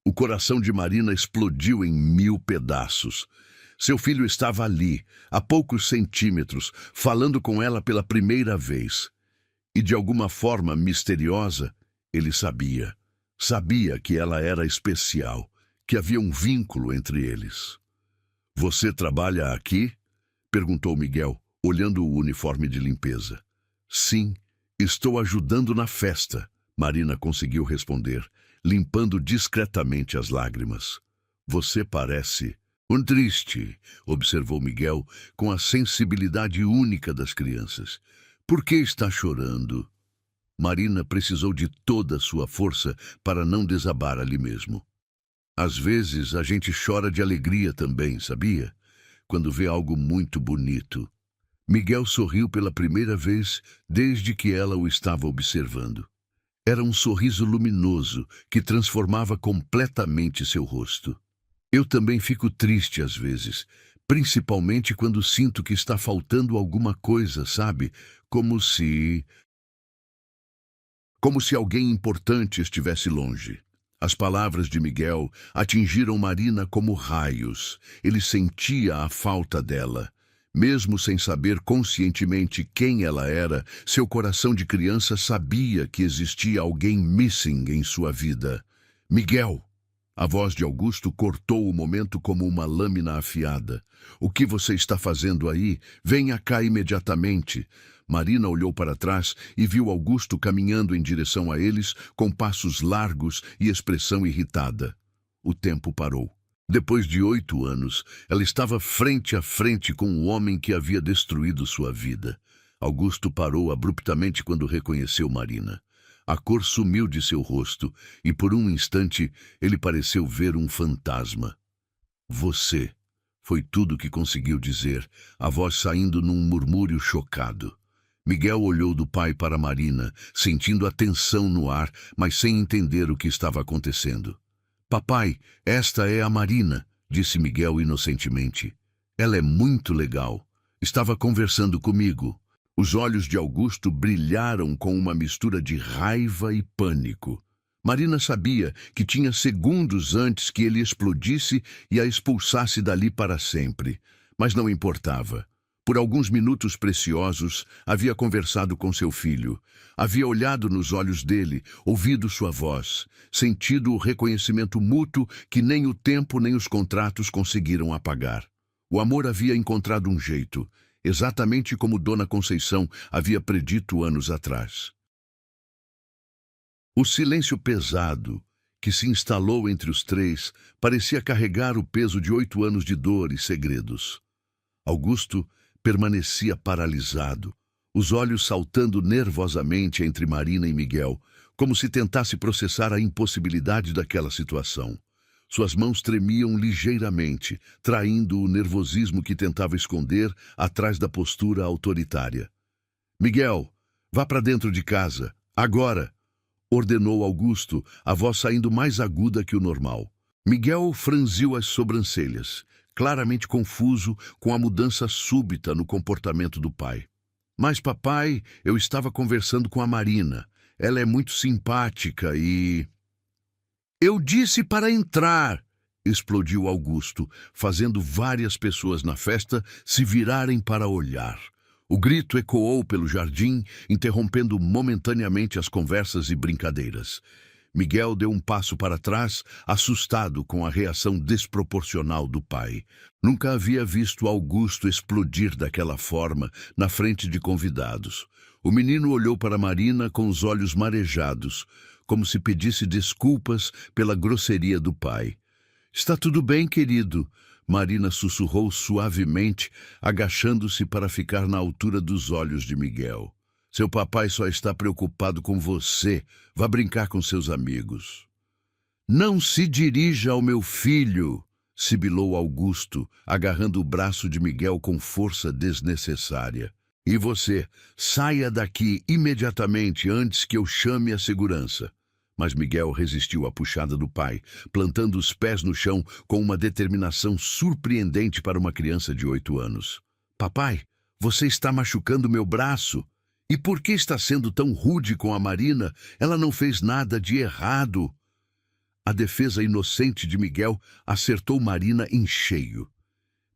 O coração de Marina explodiu em 1000 pedaços. Seu filho estava ali, a poucos centímetros, falando com ela pela primeira vez. E de alguma forma misteriosa, ele sabia. Sabia que ela era especial, que havia um vínculo entre eles. Você trabalha aqui? Perguntou Miguel, olhando o uniforme de limpeza. Sim, estou ajudando na festa, Marina conseguiu responder, limpando discretamente as lágrimas. Você parece triste, observou Miguel, com a sensibilidade única das crianças. Por que está chorando? Marina precisou de toda a sua força para não desabar ali mesmo. Às vezes a gente chora de alegria também, sabia? Quando vê algo muito bonito. Miguel sorriu pela primeira vez desde que ela o estava observando. Era um sorriso luminoso que transformava completamente seu rosto. Eu também fico triste às vezes, principalmente quando sinto que está faltando alguma coisa, sabe? Como se alguém importante estivesse longe. As palavras de Miguel atingiram Marina como raios. Ele sentia a falta dela. Mesmo sem saber conscientemente quem ela era, seu coração de criança sabia que existia alguém missing em sua vida. Miguel! A voz de Augusto cortou o momento como uma lâmina afiada. O que você está fazendo aí? Venha cá imediatamente. Marina olhou para trás e viu Augusto caminhando em direção a eles com passos largos e expressão irritada. O tempo parou. Depois de 8 anos, ela estava frente a frente com o homem que havia destruído sua vida. Augusto parou abruptamente quando reconheceu Marina. A cor sumiu de seu rosto e por um instante ele pareceu ver um fantasma. Você, foi tudo que conseguiu dizer, a voz saindo num murmúrio chocado. Miguel olhou do pai para Marina, sentindo a tensão no ar, mas sem entender o que estava acontecendo. Papai, esta é a Marina, disse Miguel inocentemente. Ela é muito legal. Estava conversando comigo. Os olhos de Augusto brilharam com uma mistura de raiva e pânico. Marina sabia que tinha segundos antes que ele explodisse e a expulsasse dali para sempre. Mas não importava. Por alguns minutos preciosos, havia conversado com seu filho. Havia olhado nos olhos dele, ouvido sua voz, sentido o reconhecimento mútuo que nem o tempo nem os contratos conseguiram apagar. O amor havia encontrado um jeito, exatamente como Dona Conceição havia predito anos atrás. O silêncio pesado, que se instalou entre os três, parecia carregar o peso de 8 anos de dor e segredos. Augusto permanecia paralisado, os olhos saltando nervosamente entre Marina e Miguel, como se tentasse processar a impossibilidade daquela situação. Suas mãos tremiam ligeiramente, traindo o nervosismo que tentava esconder atrás da postura autoritária. Miguel, vá para dentro de casa, agora! Ordenou Augusto, a voz saindo mais aguda que o normal. Miguel franziu as sobrancelhas, claramente confuso com a mudança súbita no comportamento do pai. Mas, papai, eu estava conversando com a Marina. Ela é muito simpática e... Eu disse para entrar! Explodiu Augusto, fazendo várias pessoas na festa se virarem para olhar. O grito ecoou pelo jardim, interrompendo momentaneamente as conversas e brincadeiras. Miguel deu um passo para trás, assustado com a reação desproporcional do pai. Nunca havia visto Augusto explodir daquela forma, na frente de convidados. O menino olhou para Marina com os olhos marejados, como se pedisse desculpas pela grosseria do pai. "Está tudo bem, querido?" Marina sussurrou suavemente, agachando-se para ficar na altura dos olhos de Miguel. "Seu papai só está preocupado com você. Vá brincar com seus amigos." "Não se dirija ao meu filho!" sibilou Augusto, agarrando o braço de Miguel com força desnecessária. "E você, saia daqui imediatamente antes que eu chame a segurança." Mas Miguel resistiu à puxada do pai, plantando os pés no chão com uma determinação surpreendente para uma criança de 8 anos. "Papai, você está machucando meu braço. E por que está sendo tão rude com a Marina? Ela não fez nada de errado." A defesa inocente de Miguel acertou Marina em cheio.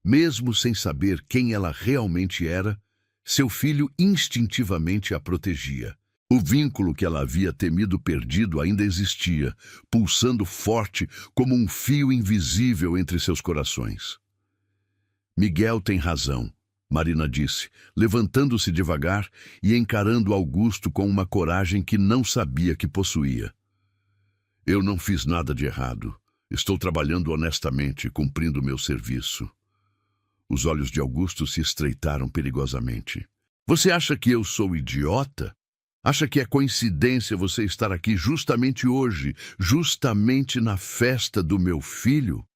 Mesmo sem saber quem ela realmente era, seu filho instintivamente a protegia. O vínculo que ela havia temido perdido ainda existia, pulsando forte como um fio invisível entre seus corações. "Miguel tem razão", Marina disse, levantando-se devagar e encarando Augusto com uma coragem que não sabia que possuía. "Eu não fiz nada de errado. Estou trabalhando honestamente, cumprindo meu serviço." Os olhos de Augusto se estreitaram perigosamente. "Você acha que eu sou idiota? Acha que é coincidência você estar aqui justamente hoje, justamente na festa do meu filho?"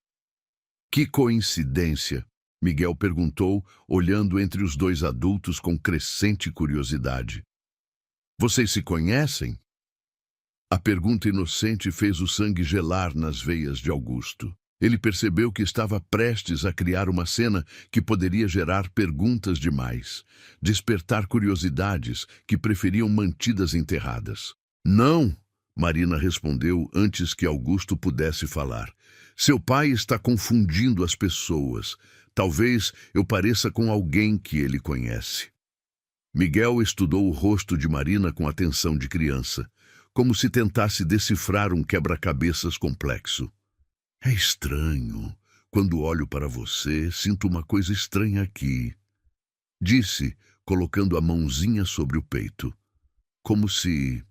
"Que coincidência?" Miguel perguntou, olhando entre os dois adultos com crescente curiosidade. "Vocês se conhecem?" A pergunta inocente fez o sangue gelar nas veias de Augusto. Ele percebeu que estava prestes a criar uma cena que poderia gerar perguntas demais, despertar curiosidades que preferiam mantidas enterradas. "Não", Marina respondeu antes que Augusto pudesse falar. "Seu pai está confundindo as pessoas. Talvez eu pareça com alguém que ele conhece." Miguel estudou o rosto de Marina com atenção de criança, como se tentasse decifrar um quebra-cabeças complexo. "É estranho. Quando olho para você, sinto uma coisa estranha aqui", disse, colocando a mãozinha sobre o peito. Como se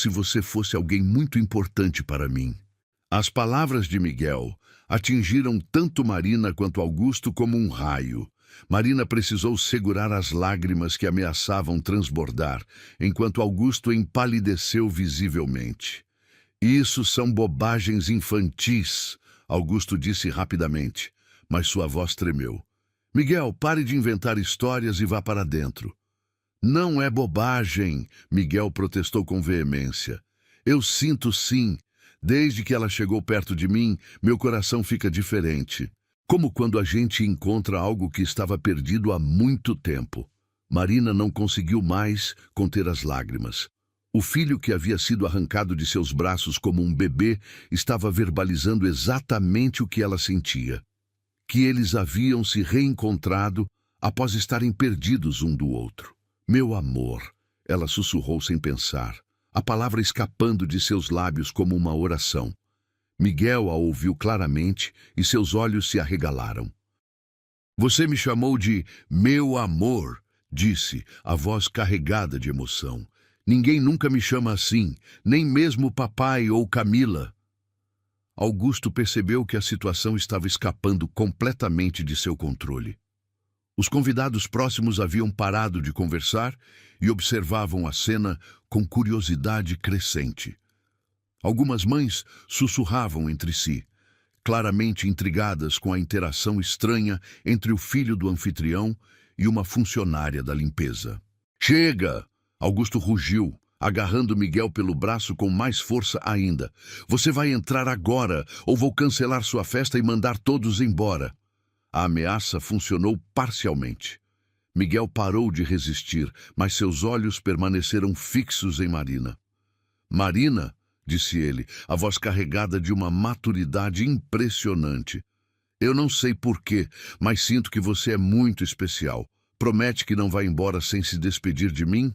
você fosse alguém muito importante para mim." As palavras de Miguel atingiram tanto Marina quanto Augusto como um raio. Marina precisou segurar as lágrimas que ameaçavam transbordar, enquanto Augusto empalideceu visivelmente. "Isso são bobagens infantis", Augusto disse rapidamente, mas sua voz tremeu. "Miguel, pare de inventar histórias e vá para dentro." "Não é bobagem", Miguel protestou com veemência. "Eu sinto sim. Desde que ela chegou perto de mim, meu coração fica diferente. Como quando a gente encontra algo que estava perdido há muito tempo." Marina não conseguiu mais conter as lágrimas. O filho que havia sido arrancado de seus braços como um bebê estava verbalizando exatamente o que ela sentia. Que eles haviam se reencontrado após estarem perdidos um do outro. "Meu amor", ela sussurrou sem pensar, a palavra escapando de seus lábios como uma oração. Miguel a ouviu claramente e seus olhos se arregalaram. "Você me chamou de meu amor", disse, a voz carregada de emoção. "Ninguém nunca me chama assim, nem mesmo papai ou Camila." Augusto percebeu que a situação estava escapando completamente de seu controle. Os convidados próximos haviam parado de conversar e observavam a cena com curiosidade crescente. Algumas mães sussurravam entre si, claramente intrigadas com a interação estranha entre o filho do anfitrião e uma funcionária da limpeza. "Chega!" Augusto rugiu, agarrando Miguel pelo braço com mais força ainda. "Você vai entrar agora, ou vou cancelar sua festa e mandar todos embora." A ameaça funcionou parcialmente. Miguel parou de resistir, mas seus olhos permaneceram fixos em Marina. "Marina", disse ele, a voz carregada de uma maturidade impressionante. "Eu não sei porquê, mas sinto que você é muito especial. Promete que não vai embora sem se despedir de mim?"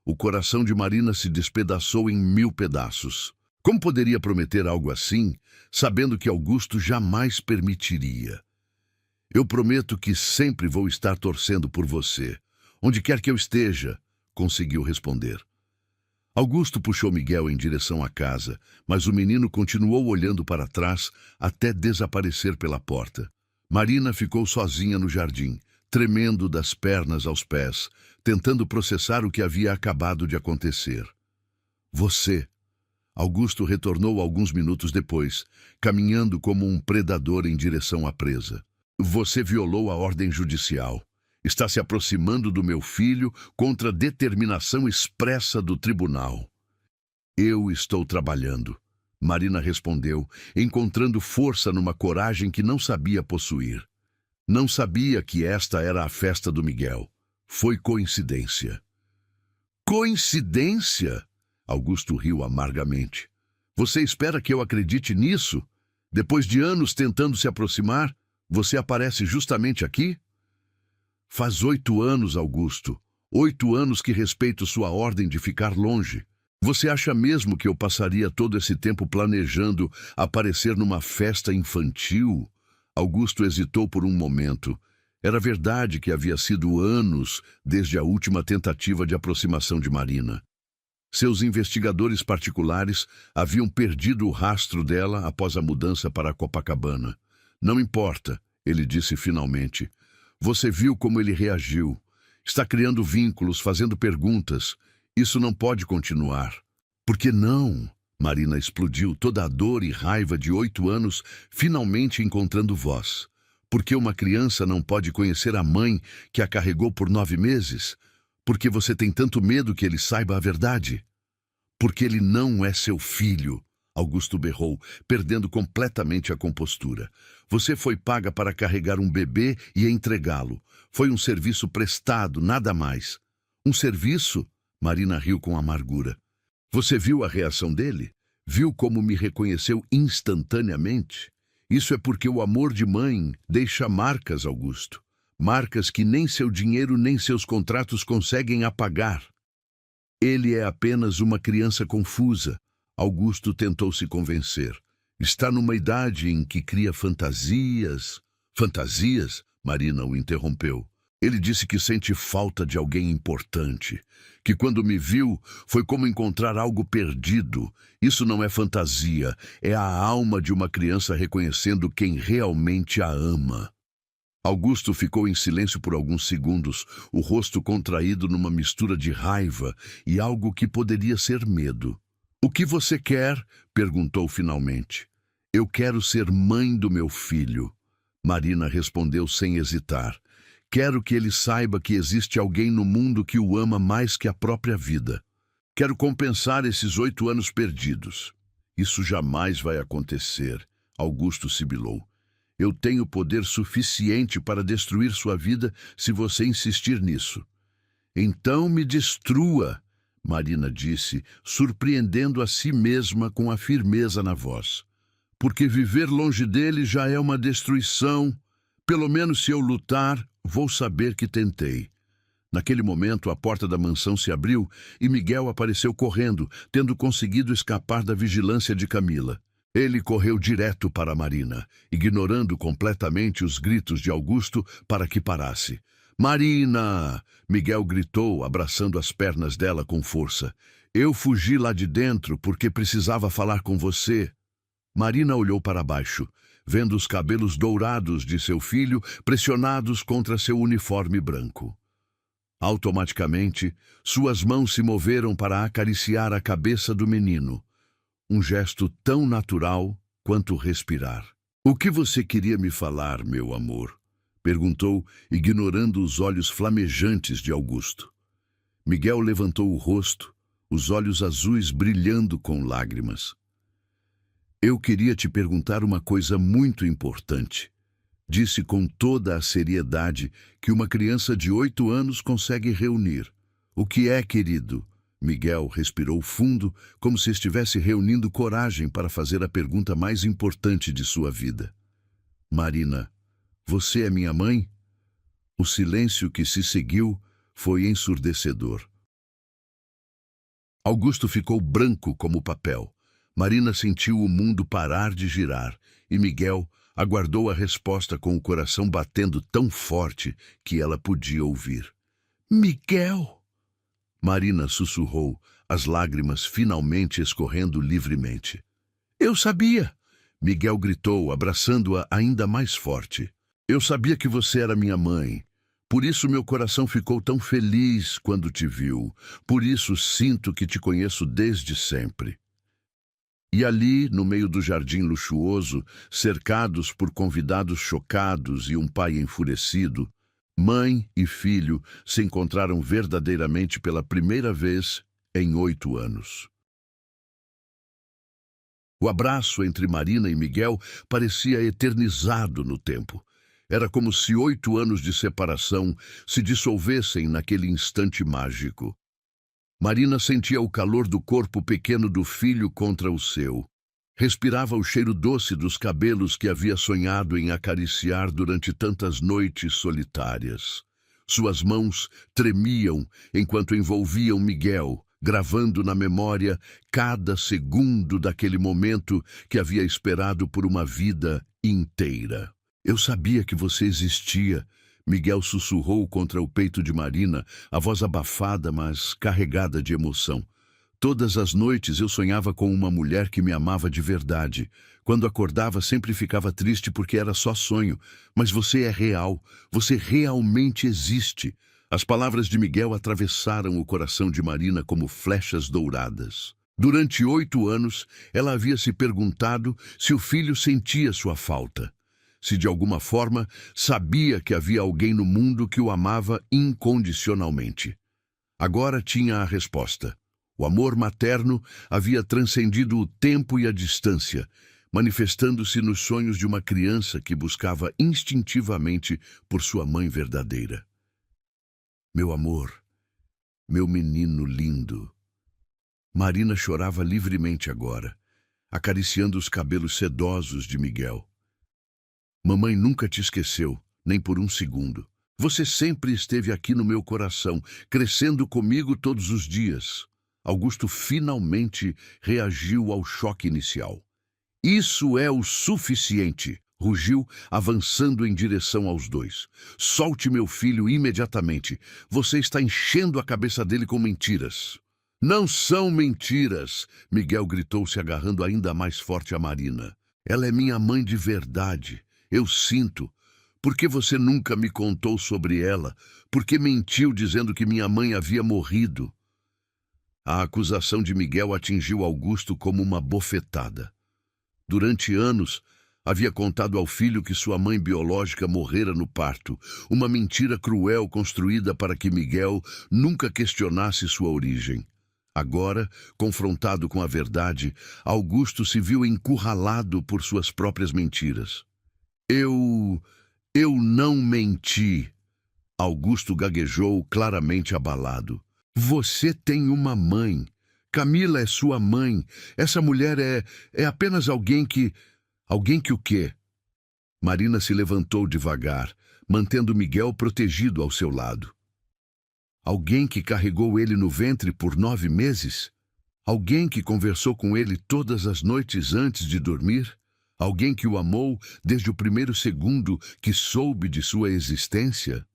O coração de Marina se despedaçou em 1000 pedaços. Como poderia prometer algo assim, sabendo que Augusto jamais permitiria? Eu prometo que sempre vou estar torcendo por você, onde quer que eu esteja, conseguiu responder. Augusto puxou Miguel em direção à casa, mas o menino continuou olhando para trás até desaparecer pela porta. Marina ficou sozinha no jardim, tremendo das pernas aos pés, tentando processar o que havia acabado de acontecer. Você. Augusto retornou alguns minutos depois, caminhando como um predador em direção à presa. Você violou a ordem judicial. Está se aproximando do meu filho contra a determinação expressa do tribunal. Eu estou trabalhando, Marina respondeu, encontrando força numa coragem que não sabia possuir. Não sabia que esta era a festa do Miguel. Foi coincidência. Coincidência? Augusto riu amargamente. Você espera que eu acredite nisso? Depois de anos tentando se aproximar, você aparece justamente aqui? Faz 8 anos, Augusto. 8 anos que respeito sua ordem de ficar longe. Você acha mesmo que eu passaria todo esse tempo planejando aparecer numa festa infantil? Augusto hesitou por um momento. Era verdade que havia sido anos desde a última tentativa de aproximação de Marina. Seus investigadores particulares haviam perdido o rastro dela após a mudança para Copacabana. Não importa, ele disse finalmente. Você viu como ele reagiu. Está criando vínculos, fazendo perguntas. Isso não pode continuar. Por que não? Marina explodiu, toda a dor e raiva de 8 anos, finalmente encontrando voz. Por que uma criança não pode conhecer a mãe que a carregou por 9 meses? Por que você tem tanto medo que ele saiba a verdade? Porque ele não é seu filho, Augusto berrou, perdendo completamente a compostura. Você foi paga para carregar um bebê e entregá-lo. Foi um serviço prestado, nada mais. Um serviço? Marina riu com amargura. Você viu a reação dele? Viu como me reconheceu instantaneamente? Isso é porque o amor de mãe deixa marcas, Augusto. Marcas que nem seu dinheiro nem seus contratos conseguem apagar. Ele é apenas uma criança confusa. Augusto tentou se convencer. Está numa idade em que cria fantasias. Fantasias? Marina o interrompeu. Ele disse que sente falta de alguém importante. Que quando me viu, foi como encontrar algo perdido. Isso não é fantasia. É a alma de uma criança reconhecendo quem realmente a ama. Augusto ficou em silêncio por alguns segundos, o rosto contraído numa mistura de raiva e algo que poderia ser medo. O que você quer? Perguntou finalmente. Eu quero ser mãe do meu filho. Marina respondeu sem hesitar. Quero que ele saiba que existe alguém no mundo que o ama mais que a própria vida. Quero compensar esses 8 anos perdidos. Isso jamais vai acontecer, Augusto sibilou. Eu tenho poder suficiente para destruir sua vida se você insistir nisso. Então me destrua, Marina disse, surpreendendo a si mesma com a firmeza na voz. Porque viver longe dele já é uma destruição. Pelo menos se eu lutar, vou saber que tentei. Naquele momento, a porta da mansão se abriu e Miguel apareceu correndo, tendo conseguido escapar da vigilância de Camila. Ele correu direto para Marina, ignorando completamente os gritos de Augusto para que parasse. Marina! Miguel gritou, abraçando as pernas dela com força. Eu fugi lá de dentro porque precisava falar com você. Marina olhou para baixo, vendo os cabelos dourados de seu filho pressionados contra seu uniforme branco. Automaticamente, suas mãos se moveram para acariciar a cabeça do menino. Um gesto tão natural quanto respirar. O que você queria me falar, meu amor? Perguntou, ignorando os olhos flamejantes de Augusto. Miguel levantou o rosto, os olhos azuis brilhando com lágrimas. Eu queria te perguntar uma coisa muito importante. Disse com toda a seriedade que uma criança de 8 anos consegue reunir. O que é, querido? Miguel respirou fundo, como se estivesse reunindo coragem para fazer a pergunta mais importante de sua vida. Marina, você é minha mãe? O silêncio que se seguiu foi ensurdecedor. Augusto ficou branco como papel. Marina sentiu o mundo parar de girar e Miguel aguardou a resposta com o coração batendo tão forte que ela podia ouvir. Miguel! Marina sussurrou, as lágrimas finalmente escorrendo livremente. Eu sabia! Miguel gritou, abraçando-a ainda mais forte. Eu sabia que você era minha mãe. Por isso meu coração ficou tão feliz quando te viu. Por isso sinto que te conheço desde sempre. E ali, no meio do jardim luxuoso, cercados por convidados chocados e um pai enfurecido, mãe e filho se encontraram verdadeiramente pela primeira vez em 8 anos. O abraço entre Marina e Miguel parecia eternizado no tempo. Era como se 8 anos de separação se dissolvessem naquele instante mágico. Marina sentia o calor do corpo pequeno do filho contra o seu. Respirava o cheiro doce dos cabelos que havia sonhado em acariciar durante tantas noites solitárias. Suas mãos tremiam enquanto envolviam Miguel, gravando na memória cada segundo daquele momento que havia esperado por uma vida inteira. Eu sabia que você existia, Miguel sussurrou contra o peito de Marina, a voz abafada, mas carregada de emoção. Todas as noites eu sonhava com uma mulher que me amava de verdade. Quando acordava, sempre ficava triste porque era só sonho. Mas você é real, você realmente existe. As palavras de Miguel atravessaram o coração de Marina como flechas douradas. Durante 8 anos, ela havia se perguntado se o filho sentia sua falta. Se de alguma forma sabia que havia alguém no mundo que o amava incondicionalmente. Agora tinha a resposta. O amor materno havia transcendido o tempo e a distância, manifestando-se nos sonhos de uma criança que buscava instintivamente por sua mãe verdadeira. Meu amor, meu menino lindo. Marina chorava livremente agora, acariciando os cabelos sedosos de Miguel. Mamãe nunca te esqueceu, nem por um segundo. Você sempre esteve aqui no meu coração, crescendo comigo todos os dias. Augusto finalmente reagiu ao choque inicial. Isso é o suficiente, rugiu, avançando em direção aos dois. Solte meu filho imediatamente. Você está enchendo a cabeça dele com mentiras. Não são mentiras, Miguel gritou, se agarrando ainda mais forte a Marina. Ela é minha mãe de verdade. Eu sinto. Por que você nunca me contou sobre ela? Por que mentiu dizendo que minha mãe havia morrido? A acusação de Miguel atingiu Augusto como uma bofetada. Durante anos, havia contado ao filho que sua mãe biológica morrera no parto, uma mentira cruel construída para que Miguel nunca questionasse sua origem. Agora, confrontado com a verdade, Augusto se viu encurralado por suas próprias mentiras. Eu não menti. Augusto gaguejou, claramente abalado. Você tem uma mãe. Camila é sua mãe. Essa mulher é apenas alguém que... Alguém que o quê? Marina se levantou devagar, mantendo Miguel protegido ao seu lado. Alguém que carregou ele no ventre por 9 meses? Alguém que conversou com ele todas as noites antes de dormir? Alguém que o amou desde o primeiro segundo que soube de sua existência?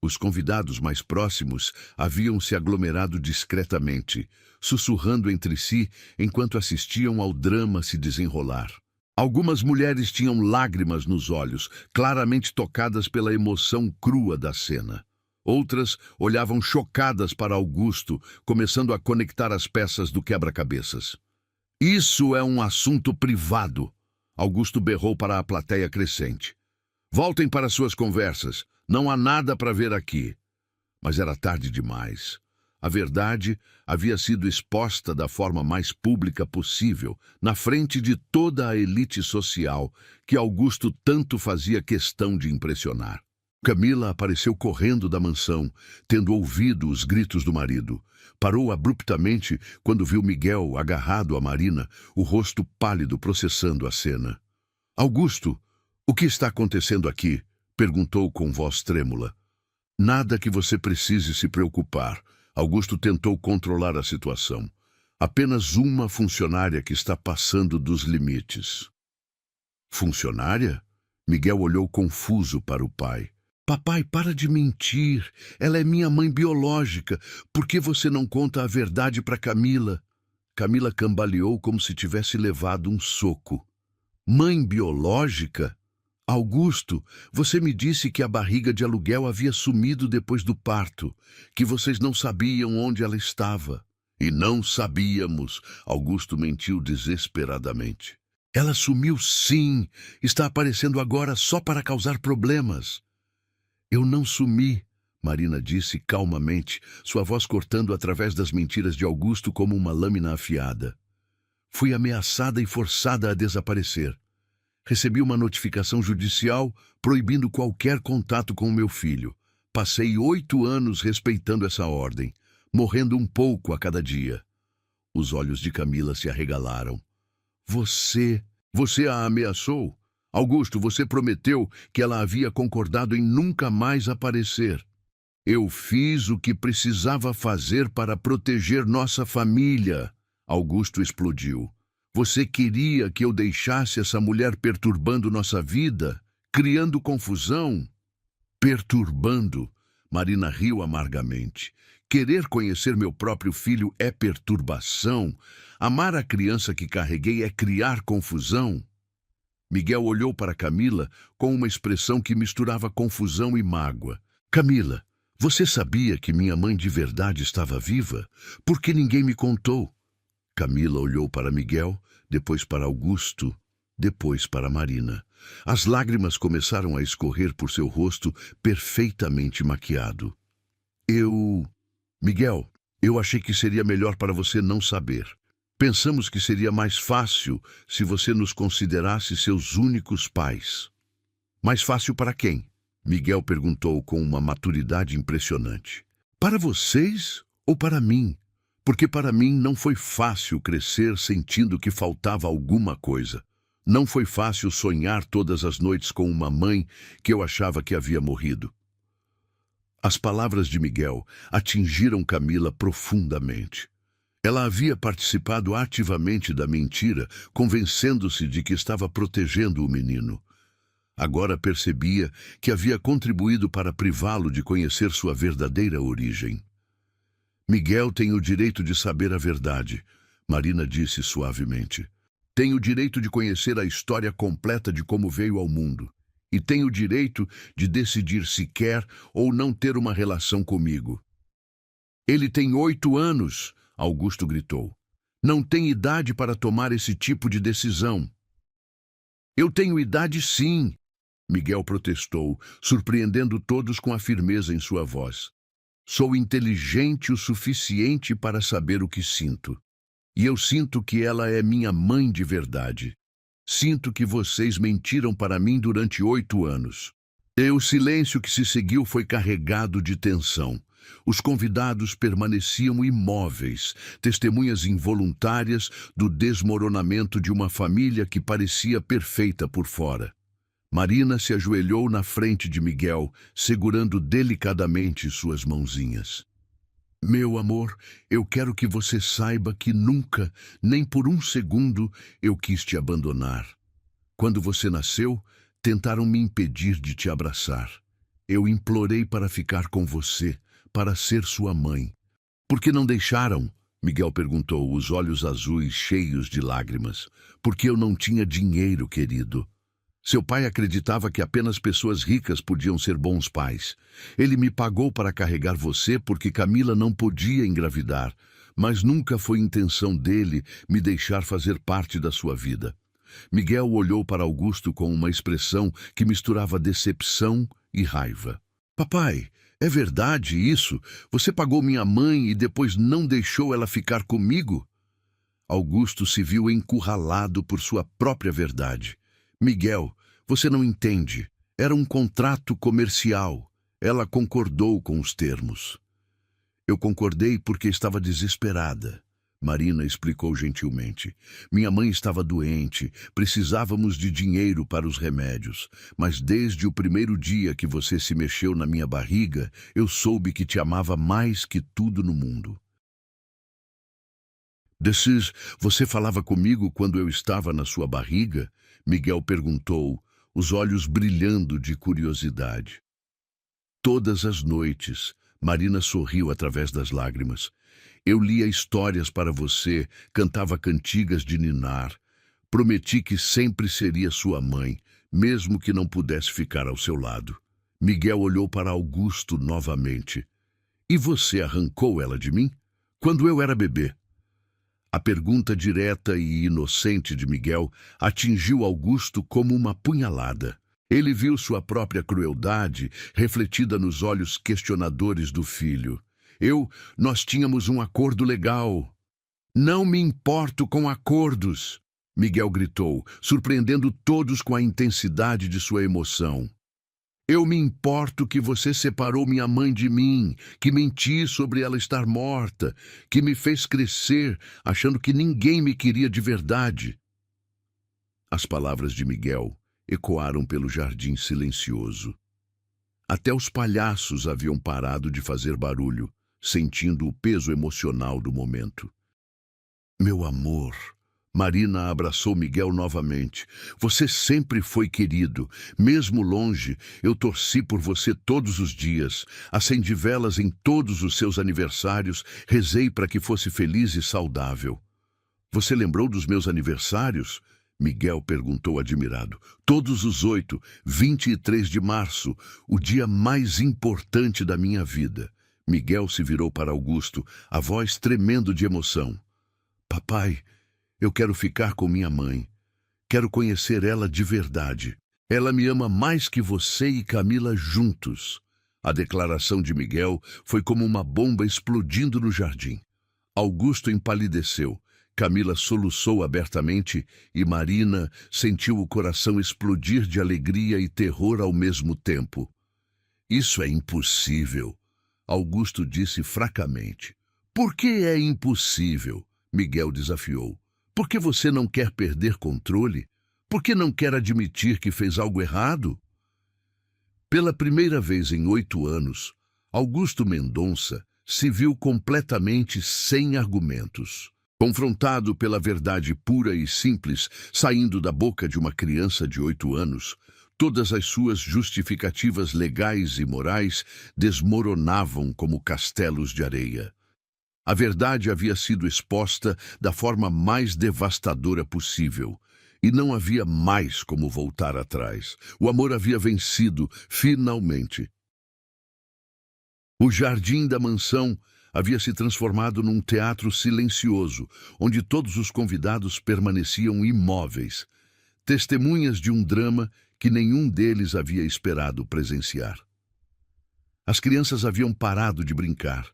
Os convidados mais próximos haviam se aglomerado discretamente, sussurrando entre si enquanto assistiam ao drama se desenrolar. Algumas mulheres tinham lágrimas nos olhos, claramente tocadas pela emoção crua da cena. Outras olhavam chocadas para Augusto, começando a conectar as peças do quebra-cabeças. Isso é um assunto privado, Augusto berrou para a plateia crescente. Voltem para suas conversas, não há nada para ver aqui. Mas era tarde demais. A verdade havia sido exposta da forma mais pública possível, na frente de toda a elite social que Augusto tanto fazia questão de impressionar. Camila apareceu correndo da mansão, tendo ouvido os gritos do marido. Parou abruptamente quando viu Miguel agarrado a Marina, o rosto pálido processando a cena. Augusto, o que está acontecendo aqui? Perguntou com voz trêmula. Nada que você precise se preocupar, Augusto tentou controlar a situação. Apenas uma funcionária que está passando dos limites. Funcionária? Miguel olhou confuso para o pai. Papai, para de mentir. Ela é minha mãe biológica. Por que você não conta a verdade para Camila? Camila cambaleou como se tivesse levado um soco. Mãe biológica? Augusto, você me disse que a barriga de aluguel havia sumido depois do parto, que vocês não sabiam onde ela estava. E não sabíamos, Augusto mentiu desesperadamente. Ela sumiu sim, está aparecendo agora só para causar problemas. Eu não sumi, Marina disse calmamente, sua voz cortando através das mentiras de Augusto como uma lâmina afiada. Fui ameaçada e forçada a desaparecer. Recebi uma notificação judicial proibindo qualquer contato com o meu filho. Passei 8 anos respeitando essa ordem, morrendo um pouco a cada dia. Os olhos de Camila se arregalaram. Você a ameaçou? Augusto, você prometeu que ela havia concordado em nunca mais aparecer. Eu fiz o que precisava fazer para proteger nossa família. Augusto explodiu. Você queria que eu deixasse essa mulher perturbando nossa vida, criando confusão? Perturbando? Marina riu amargamente. Querer conhecer meu próprio filho é perturbação. Amar a criança que carreguei é criar confusão. Miguel olhou para Camila com uma expressão que misturava confusão e mágoa. Camila, você sabia que minha mãe de verdade estava viva? Por que ninguém me contou? Camila olhou para Miguel, depois para Augusto, depois para Marina. As lágrimas começaram a escorrer por seu rosto perfeitamente maquiado. Miguel, eu achei que seria melhor para você não saber. Pensamos que seria mais fácil se você nos considerasse seus únicos pais. Mais fácil para quem? Miguel perguntou com uma maturidade impressionante. Para vocês ou para mim? Porque para mim não foi fácil crescer sentindo que faltava alguma coisa. Não foi fácil sonhar todas as noites com uma mãe que eu achava que havia morrido. As palavras de Miguel atingiram Camila profundamente. Ela havia participado ativamente da mentira, convencendo-se de que estava protegendo o menino. Agora percebia que havia contribuído para privá-lo de conhecer sua verdadeira origem. Miguel tem o direito de saber a verdade, Marina disse suavemente. Tem o direito de conhecer a história completa de como veio ao mundo. E tem o direito de decidir se quer ou não ter uma relação comigo. Ele tem 8 anos, Augusto gritou. Não tem idade para tomar esse tipo de decisão. Eu tenho idade sim, Miguel protestou, surpreendendo todos com a firmeza em sua voz. Sou inteligente o suficiente para saber o que sinto. E eu sinto que ela é minha mãe de verdade. Sinto que vocês mentiram para mim durante 8 anos. E o silêncio que se seguiu foi carregado de tensão. Os convidados permaneciam imóveis, testemunhas involuntárias do desmoronamento de uma família que parecia perfeita por fora. Marina se ajoelhou na frente de Miguel, segurando delicadamente suas mãozinhas. Meu amor, eu quero que você saiba que nunca, nem por um segundo, eu quis te abandonar. Quando você nasceu, tentaram me impedir de te abraçar. Eu implorei para ficar com você, para ser sua mãe. Por que não deixaram? Miguel perguntou, os olhos azuis cheios de lágrimas. Porque eu não tinha dinheiro, querido. Seu pai acreditava que apenas pessoas ricas podiam ser bons pais. Ele me pagou para carregar você porque Camila não podia engravidar, mas nunca foi intenção dele me deixar fazer parte da sua vida. Miguel olhou para Augusto com uma expressão que misturava decepção e raiva. Papai, é verdade isso? Você pagou minha mãe e depois não deixou ela ficar comigo? Augusto se viu encurralado por sua própria verdade. Miguel, você não entende. Era um contrato comercial. Ela concordou com os termos. Eu concordei porque estava desesperada. Marina explicou gentilmente. Minha mãe estava doente, precisávamos de dinheiro para os remédios, mas desde o primeiro dia que você se mexeu na minha barriga, eu soube que te amava mais que tudo no mundo. Desses, você falava comigo quando eu estava na sua barriga? Miguel perguntou, os olhos brilhando de curiosidade. Todas as noites, Marina sorriu através das lágrimas. Eu lia histórias para você, cantava cantigas de ninar. Prometi que sempre seria sua mãe, mesmo que não pudesse ficar ao seu lado. Miguel olhou para Augusto novamente. E você arrancou ela de mim? Quando eu era bebê. A pergunta direta e inocente de Miguel atingiu Augusto como uma punhalada. Ele viu sua própria crueldade refletida nos olhos questionadores do filho. Nós tínhamos um acordo legal. Não me importo com acordos, Miguel gritou, surpreendendo todos com a intensidade de sua emoção. Eu me importo que você separou minha mãe de mim, que menti sobre ela estar morta, que me fez crescer achando que ninguém me queria de verdade. As palavras de Miguel ecoaram pelo jardim silencioso. Até os palhaços haviam parado de fazer barulho, sentindo o peso emocional do momento. Meu amor, Marina abraçou Miguel novamente. Você sempre foi querido. Mesmo longe, eu torci por você todos os dias. Acendi velas em todos os seus aniversários. Rezei para que fosse feliz e saudável. Você lembrou dos meus aniversários? Miguel perguntou admirado. Todos os 8, 23 de março, o dia mais importante da minha vida. Miguel se virou para Augusto, a voz tremendo de emoção. Papai, eu quero ficar com minha mãe. Quero conhecer ela de verdade. Ela me ama mais que você e Camila juntos. A declaração de Miguel foi como uma bomba explodindo no jardim. Augusto empalideceu. Camila soluçou abertamente e Marina sentiu o coração explodir de alegria e terror ao mesmo tempo. Isso é impossível, Augusto disse fracamente. Por que é impossível? Miguel desafiou. Por que você não quer perder controle? Por que não quer admitir que fez algo errado? Pela primeira vez em 8 anos, Augusto Mendonça se viu completamente sem argumentos. Confrontado pela verdade pura e simples, saindo da boca de uma criança de 8 anos, todas as suas justificativas legais e morais desmoronavam como castelos de areia. A verdade havia sido exposta da forma mais devastadora possível, e não havia mais como voltar atrás. O amor havia vencido, finalmente. O jardim da mansão havia se transformado num teatro silencioso, onde todos os convidados permaneciam imóveis, testemunhas de um drama que nenhum deles havia esperado presenciar. As crianças haviam parado de brincar,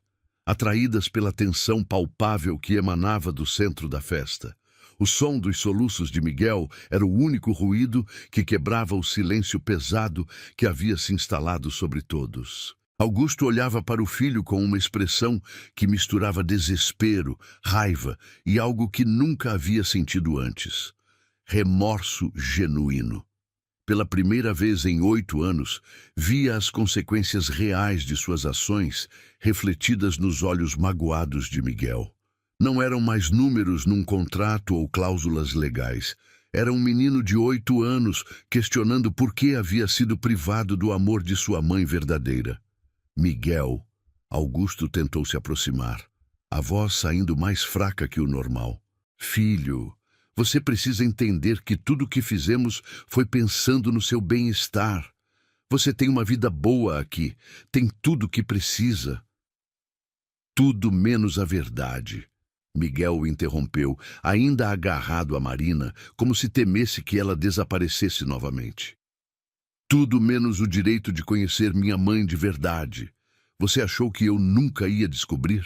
atraídas pela tensão palpável que emanava do centro da festa. O som dos soluços de Miguel era o único ruído que quebrava o silêncio pesado que havia se instalado sobre todos. Augusto olhava para o filho com uma expressão que misturava desespero, raiva e algo que nunca havia sentido antes. Remorso genuíno. Pela primeira vez em 8 anos, via as consequências reais de suas ações refletidas nos olhos magoados de Miguel. Não eram mais números num contrato ou cláusulas legais. Era um menino de 8 anos questionando por que havia sido privado do amor de sua mãe verdadeira. Miguel, Augusto tentou se aproximar, a voz saindo mais fraca que o normal. Filho, você precisa entender que tudo o que fizemos foi pensando no seu bem-estar. Você tem uma vida boa aqui, tem tudo o que precisa. Tudo menos a verdade. Miguel o interrompeu, ainda agarrado a Marina, como se temesse que ela desaparecesse novamente. Tudo menos o direito de conhecer minha mãe de verdade. Você achou que eu nunca ia descobrir?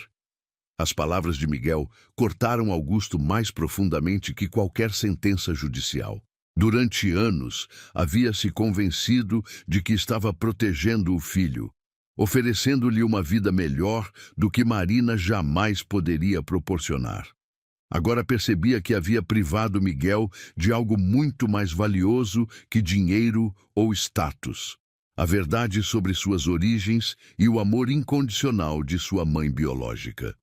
As palavras de Miguel cortaram Augusto mais profundamente que qualquer sentença judicial. Durante anos, havia-se convencido de que estava protegendo o filho, oferecendo-lhe uma vida melhor do que Marina jamais poderia proporcionar. Agora percebia que havia privado Miguel de algo muito mais valioso que dinheiro ou status. A verdade sobre suas origens e o amor incondicional de sua mãe biológica.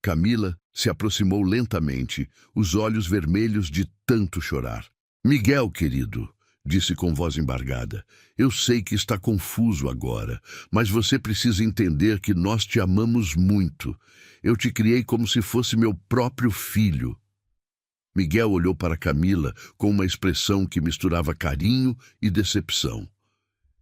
Camila se aproximou lentamente, os olhos vermelhos de tanto chorar. Miguel, querido, disse com voz embargada, eu sei que está confuso agora, mas você precisa entender que nós te amamos muito. Eu te criei como se fosse meu próprio filho. Miguel olhou para Camila com uma expressão que misturava carinho e decepção.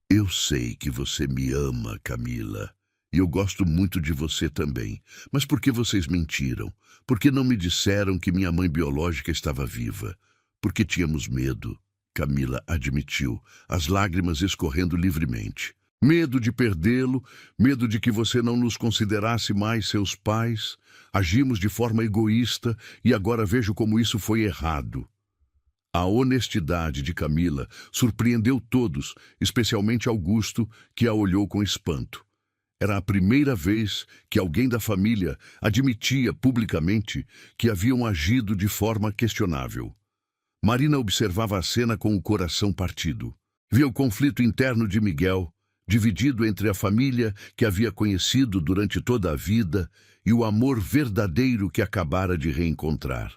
Eu sei que você me ama, Camila, e eu gosto muito de você também. Mas por que vocês mentiram? Por que não me disseram que minha mãe biológica estava viva? Porque tínhamos medo, Camila admitiu, as lágrimas escorrendo livremente. Medo de perdê-lo, medo de que você não nos considerasse mais seus pais. Agimos de forma egoísta e agora vejo como isso foi errado. A honestidade de Camila surpreendeu todos, especialmente Augusto, que a olhou com espanto. Era a primeira vez que alguém da família admitia publicamente que haviam agido de forma questionável. Marina observava a cena com o coração partido. Via o conflito interno de Miguel, dividido entre a família que havia conhecido durante toda a vida e o amor verdadeiro que acabara de reencontrar.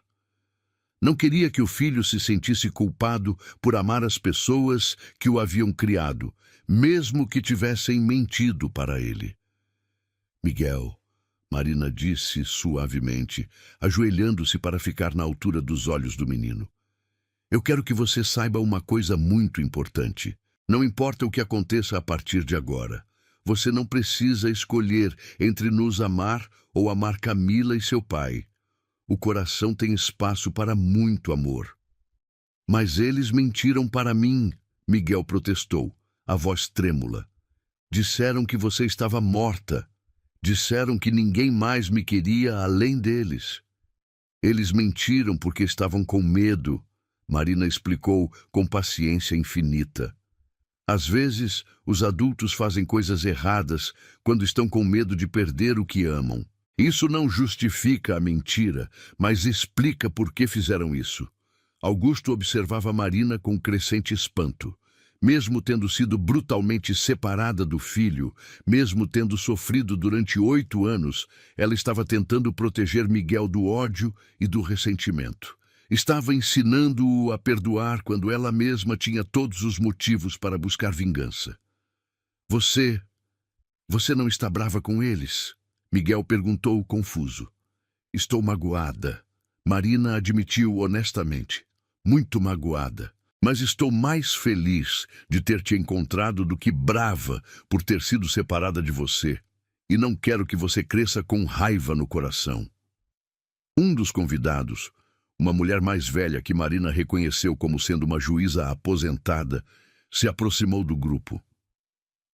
Não queria que o filho se sentisse culpado por amar as pessoas que o haviam criado, mesmo que tivessem mentido para ele. Miguel, Marina disse suavemente, ajoelhando-se para ficar na altura dos olhos do menino. Eu quero que você saiba uma coisa muito importante. Não importa o que aconteça a partir de agora. Você não precisa escolher entre nos amar ou amar Camila e seu pai. O coração tem espaço para muito amor. Mas eles mentiram para mim, Miguel protestou, a voz trêmula. Disseram que você estava morta. Disseram que ninguém mais me queria além deles. Eles mentiram porque estavam com medo, Marina explicou com paciência infinita. Às vezes, os adultos fazem coisas erradas quando estão com medo de perder o que amam. Isso não justifica a mentira, mas explica por que fizeram isso. Augusto observava Marina com crescente espanto. Mesmo tendo sido brutalmente separada do filho, mesmo tendo sofrido durante 8 anos, ela estava tentando proteger Miguel do ódio e do ressentimento. Estava ensinando-o a perdoar quando ela mesma tinha todos os motivos para buscar vingança. Você não está brava com eles? Miguel perguntou confuso. Estou magoada. Marina admitiu honestamente. Muito magoada. Mas estou mais feliz de ter te encontrado do que brava por ter sido separada de você. E não quero que você cresça com raiva no coração. Um dos convidados, uma mulher mais velha que Marina reconheceu como sendo uma juíza aposentada, se aproximou do grupo.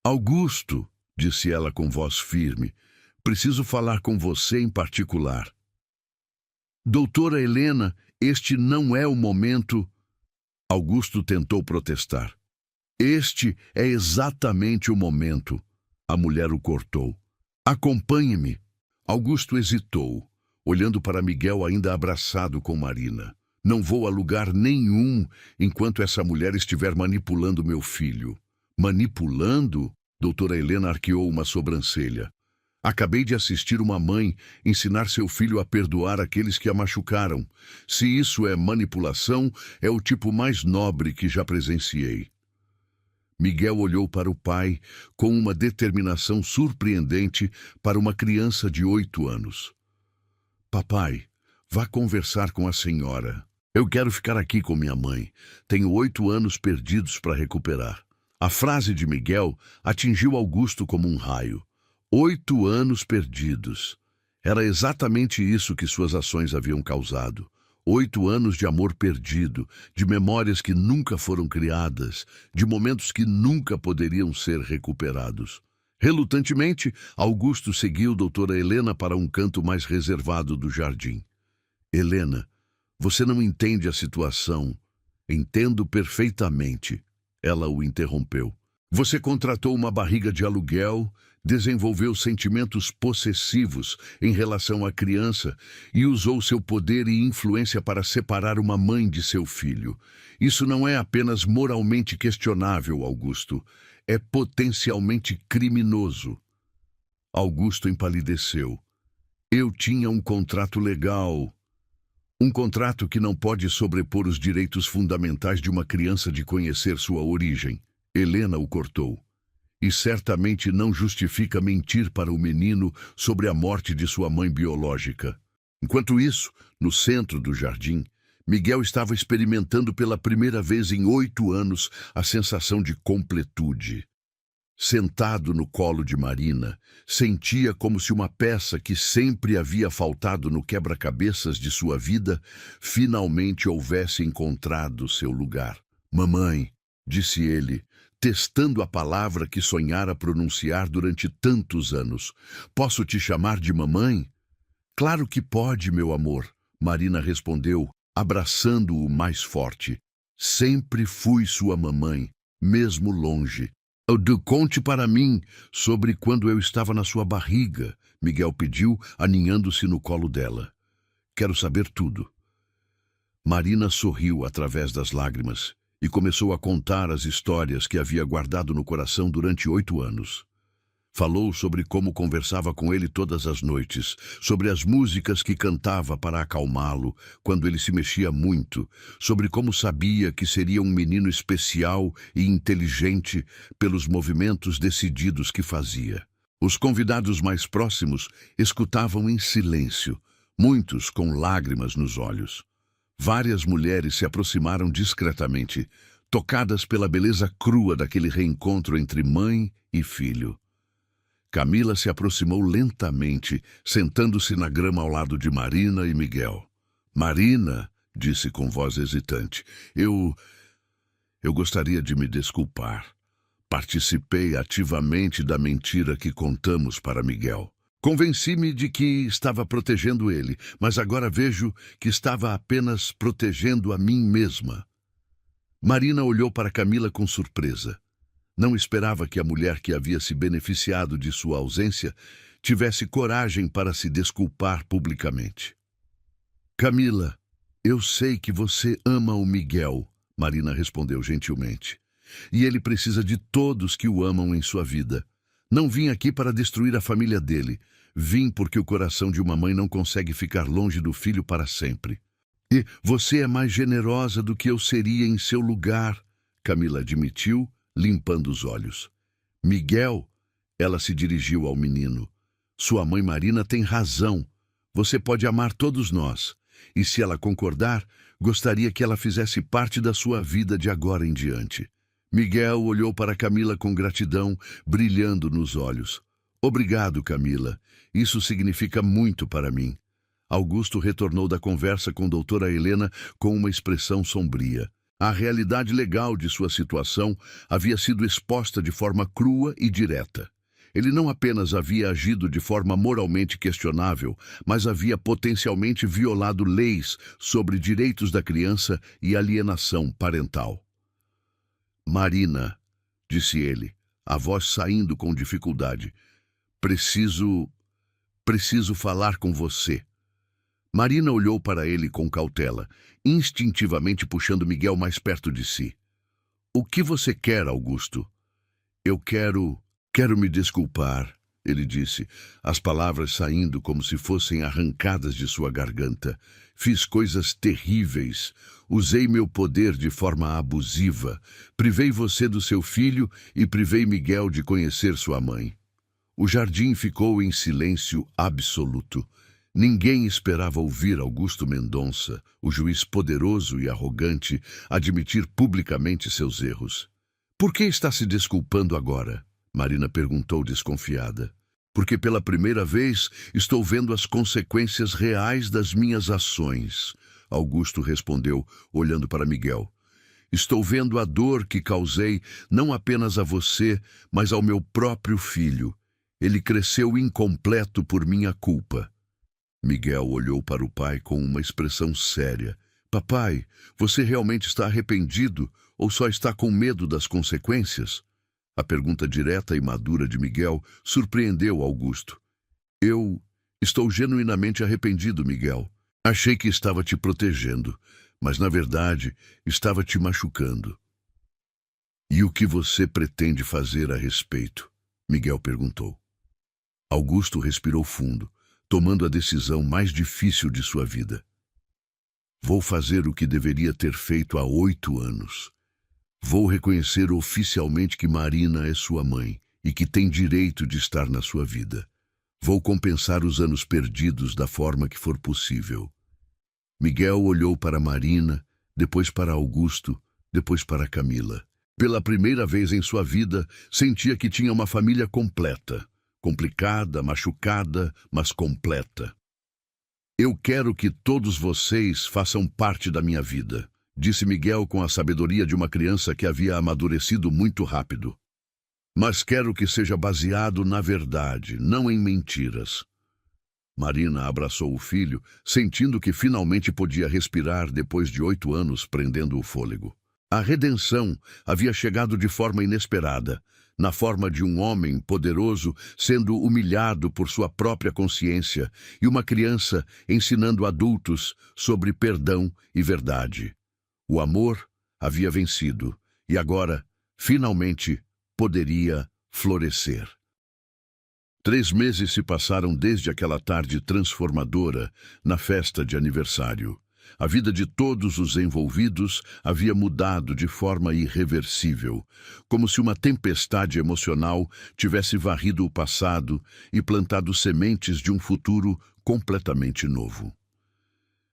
Augusto, disse ela com voz firme, preciso falar com você em particular. Doutora Helena, este não é o momento... Augusto tentou protestar. Este é exatamente o momento. A mulher o cortou. Acompanhe-me. Augusto hesitou, olhando para Miguel ainda abraçado com Marina. Não vou a lugar nenhum enquanto essa mulher estiver manipulando meu filho. Manipulando? Doutora Helena arqueou uma sobrancelha. Acabei de assistir uma mãe ensinar seu filho a perdoar aqueles que a machucaram. Se isso é manipulação, é o tipo mais nobre que já presenciei. Miguel olhou para o pai com uma determinação surpreendente para uma criança de 8 anos. Papai, vá conversar com a senhora. Eu quero ficar aqui com minha mãe. Tenho 8 anos perdidos para recuperar. A frase de Miguel atingiu Augusto como um raio. 8 anos perdidos. Era exatamente isso que suas ações haviam causado. 8 anos de amor perdido, de memórias que nunca foram criadas, de momentos que nunca poderiam ser recuperados. Relutantemente, Augusto seguiu doutora Helena para um canto mais reservado do jardim. Helena, você não entende a situação. Entendo perfeitamente. Ela o interrompeu. Você contratou uma barriga de aluguel, desenvolveu sentimentos possessivos em relação à criança e usou seu poder e influência para separar uma mãe de seu filho. Isso não é apenas moralmente questionável, Augusto. É potencialmente criminoso. Augusto empalideceu. Eu tinha um contrato legal. Um contrato que não pode sobrepor os direitos fundamentais de uma criança de conhecer sua origem. Helena o cortou. E certamente não justifica mentir para o menino sobre a morte de sua mãe biológica. Enquanto isso, no centro do jardim, Miguel estava experimentando pela primeira vez em 8 anos a sensação de completude. Sentado no colo de Marina, sentia como se uma peça que sempre havia faltado no quebra-cabeças de sua vida finalmente houvesse encontrado seu lugar. Mamãe, disse ele, testando a palavra que sonhara pronunciar durante tantos anos. Posso te chamar de mamãe? Claro que pode, meu amor, Marina respondeu, abraçando-o mais forte. Sempre fui sua mamãe, mesmo longe. Conte para mim sobre quando eu estava na sua barriga, Miguel pediu, aninhando-se no colo dela. Quero saber tudo. Marina sorriu através das lágrimas e começou a contar as histórias que havia guardado no coração durante 8 anos. Falou sobre como conversava com ele todas as noites, sobre as músicas que cantava para acalmá-lo quando ele se mexia muito, sobre como sabia que seria um menino especial e inteligente pelos movimentos decididos que fazia. Os convidados mais próximos escutavam em silêncio, muitos com lágrimas nos olhos. Várias mulheres se aproximaram discretamente, tocadas pela beleza crua daquele reencontro entre mãe e filho. Camila se aproximou lentamente, sentando-se na grama ao lado de Marina e Miguel. Marina, disse com voz hesitante, eu gostaria de me desculpar. Participei ativamente da mentira que contamos para Miguel. Convenci-me de que estava protegendo ele, mas agora vejo que estava apenas protegendo a mim mesma. Marina olhou para Camila com surpresa. Não esperava que a mulher que havia se beneficiado de sua ausência tivesse coragem para se desculpar publicamente. Camila, eu sei que você ama o Miguel, Marina respondeu gentilmente. E ele precisa de todos que o amam em sua vida. Não vim aqui para destruir a família dele. Vim porque o coração de uma mãe não consegue ficar longe do filho para sempre. E você é mais generosa do que eu seria em seu lugar, Camila admitiu, limpando os olhos. Miguel, ela se dirigiu ao menino. Sua mãe Marina tem razão. Você pode amar todos nós. E se ela concordar, gostaria que ela fizesse parte da sua vida de agora em diante. Miguel olhou para Camila com gratidão, brilhando nos olhos. Obrigado, Camila. Isso significa muito para mim. Augusto retornou da conversa com doutora Helena com uma expressão sombria. A realidade legal de sua situação havia sido exposta de forma crua e direta. Ele não apenas havia agido de forma moralmente questionável, mas havia potencialmente violado leis sobre direitos da criança e alienação parental. Marina, disse ele, a voz saindo com dificuldade, preciso falar com você. Marina olhou para ele com cautela, instintivamente puxando Miguel mais perto de si. O que você quer, Augusto? Eu quero me desculpar, ele disse, as palavras saindo como se fossem arrancadas de sua garganta. Fiz coisas terríveis, usei meu poder de forma abusiva, privei você do seu filho e privei Miguel de conhecer sua mãe. O jardim ficou em silêncio absoluto. Ninguém esperava ouvir Augusto Mendonça, o juiz poderoso e arrogante, admitir publicamente seus erros. Por que está se desculpando agora? Marina perguntou desconfiada. Porque pela primeira vez estou vendo as consequências reais das minhas ações, Augusto respondeu, olhando para Miguel. Estou vendo a dor que causei não apenas a você, mas ao meu próprio filho. Ele cresceu incompleto por minha culpa. Miguel olhou para o pai com uma expressão séria. Papai, você realmente está arrependido ou só está com medo das consequências? A pergunta direta e madura de Miguel surpreendeu Augusto. Eu estou genuinamente arrependido, Miguel. Achei que estava te protegendo, mas na verdade estava te machucando. E o que você pretende fazer a respeito? Miguel perguntou. Augusto respirou fundo, tomando a decisão mais difícil de sua vida. Vou fazer o que deveria ter feito há 8 anos. Vou reconhecer oficialmente que Marina é sua mãe e que tem direito de estar na sua vida. Vou compensar os anos perdidos da forma que for possível. Miguel olhou para Marina, depois para Augusto, depois para Camila. Pela primeira vez em sua vida, sentia que tinha uma família completa. Complicada, machucada, mas completa. Eu quero que todos vocês façam parte da minha vida, disse Miguel com a sabedoria de uma criança que havia amadurecido muito rápido. Mas quero que seja baseado na verdade, não em mentiras. Marina abraçou o filho, sentindo que finalmente podia respirar depois de 8 anos prendendo o fôlego. A redenção havia chegado de forma inesperada, na forma de um homem poderoso sendo humilhado por sua própria consciência e uma criança ensinando adultos sobre perdão e verdade. O amor havia vencido e agora, finalmente, poderia florescer. 3 meses se passaram desde aquela tarde transformadora na festa de aniversário. A vida de todos os envolvidos havia mudado de forma irreversível, como se uma tempestade emocional tivesse varrido o passado e plantado sementes de um futuro completamente novo.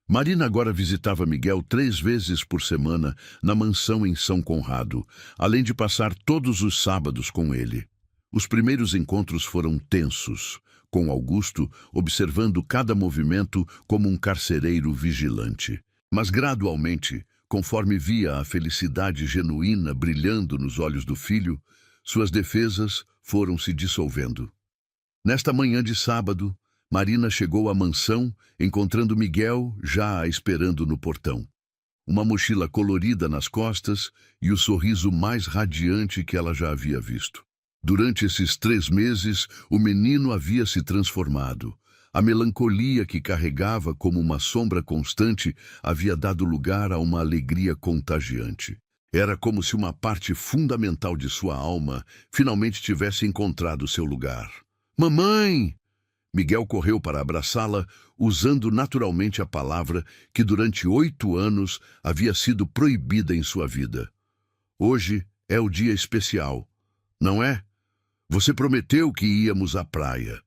Marina agora visitava Miguel 3 vezes por semana na mansão em São Conrado, além de passar todos os sábados com ele. Os primeiros encontros foram tensos, com Augusto observando cada movimento como um carcereiro vigilante. Mas gradualmente, conforme via a felicidade genuína brilhando nos olhos do filho, suas defesas foram se dissolvendo. Nesta manhã de sábado, Marina chegou à mansão, encontrando Miguel já a esperando no portão. Uma mochila colorida nas costas e o sorriso mais radiante que ela já havia visto. Durante esses 3 meses, o menino havia se transformado. A melancolia que carregava como uma sombra constante havia dado lugar a uma alegria contagiante. Era como se uma parte fundamental de sua alma finalmente tivesse encontrado seu lugar. Mamãe! Miguel correu para abraçá-la, usando naturalmente a palavra que durante 8 anos havia sido proibida em sua vida. Hoje é o dia especial, não é? Você prometeu que íamos à praia.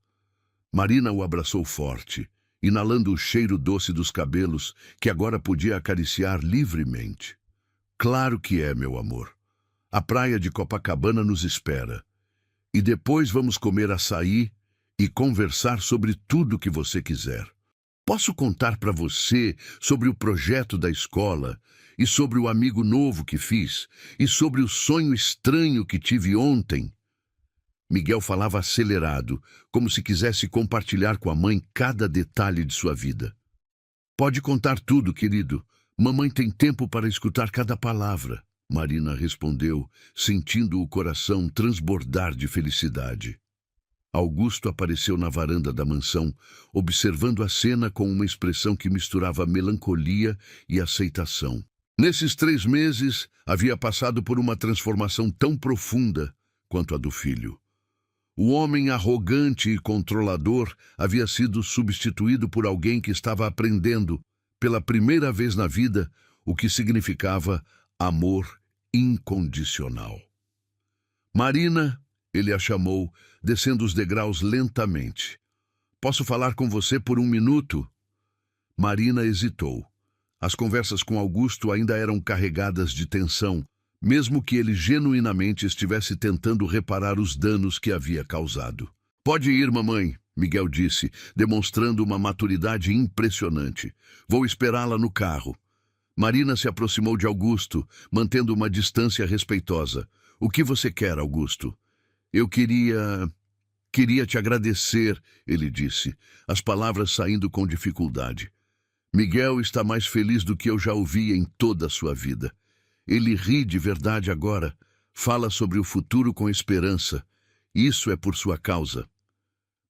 Marina o abraçou forte, inalando o cheiro doce dos cabelos que agora podia acariciar livremente. Claro que é, meu amor. A praia de Copacabana nos espera. E depois vamos comer açaí e conversar sobre tudo que você quiser. Posso contar para você sobre o projeto da escola e sobre o amigo novo que fiz e sobre o sonho estranho que tive ontem? Miguel falava acelerado, como se quisesse compartilhar com a mãe cada detalhe de sua vida. Pode contar tudo, querido. Mamãe tem tempo para escutar cada palavra, Marina respondeu, sentindo o coração transbordar de felicidade. Augusto apareceu na varanda da mansão, observando a cena com uma expressão que misturava melancolia e aceitação. Nesses 3 meses, havia passado por uma transformação tão profunda quanto a do filho. O homem arrogante e controlador havia sido substituído por alguém que estava aprendendo, pela primeira vez na vida, o que significava amor incondicional. Marina, ele a chamou, descendo os degraus lentamente. Posso falar com você por 1 minuto? Marina hesitou. As conversas com Augusto ainda eram carregadas de tensão, mesmo que ele genuinamente estivesse tentando reparar os danos que havia causado. Pode ir, mamãe, Miguel disse, demonstrando uma maturidade impressionante. Vou esperá-la no carro. Marina se aproximou de Augusto, mantendo uma distância respeitosa. O que você quer, Augusto? Eu queria te agradecer, ele disse, as palavras saindo com dificuldade. Miguel está mais feliz do que eu já ouvi em toda a sua vida. Ele ri de verdade agora, Fala sobre o futuro com esperança. Isso é por sua causa.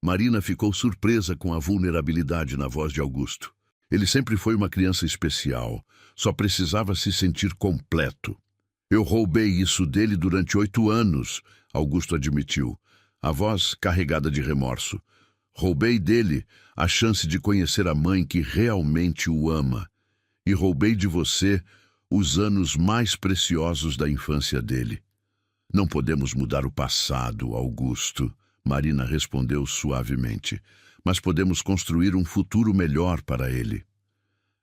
Marina ficou surpresa com a vulnerabilidade na voz de Augusto. Ele sempre foi uma criança especial. Só precisava se sentir completo. Eu roubei isso dele durante 8 anos, Augusto admitiu, a voz carregada de remorso. Roubei dele a chance de conhecer a mãe que realmente o ama. E roubei de você os anos mais preciosos da infância dele. Não podemos mudar o passado, Augusto, Marina respondeu suavemente, mas podemos construir um futuro melhor para ele.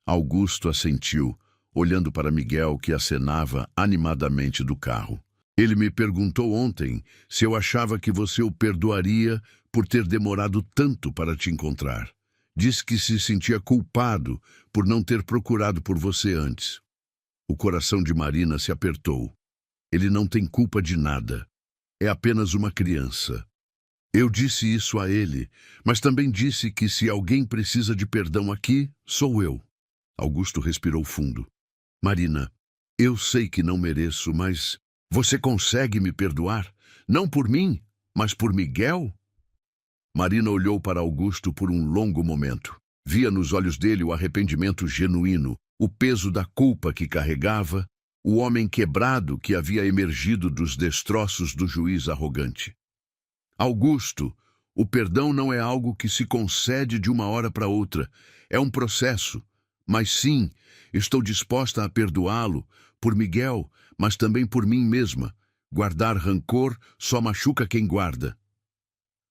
Augusto assentiu, olhando para Miguel, que acenava animadamente do carro. Ele me perguntou ontem se eu achava que você o perdoaria por ter demorado tanto para te encontrar. Disse que se sentia culpado por não ter procurado por você antes. O coração de Marina se apertou. Ele não tem culpa de nada. É apenas uma criança. Eu disse isso a ele, mas também disse que se alguém precisa de perdão aqui, sou eu. Augusto respirou fundo. Marina, eu sei que não mereço, mas você consegue me perdoar? Não por mim, mas por Miguel? Marina olhou para Augusto por um longo momento. Via nos olhos dele o arrependimento genuíno, o peso da culpa que carregava, o homem quebrado que havia emergido dos destroços do juiz arrogante. Augusto, o perdão não é algo que se concede de uma hora para outra. É um processo. Mas sim, estou disposta a perdoá-lo, por Miguel, mas também por mim mesma. Guardar rancor só machuca quem guarda.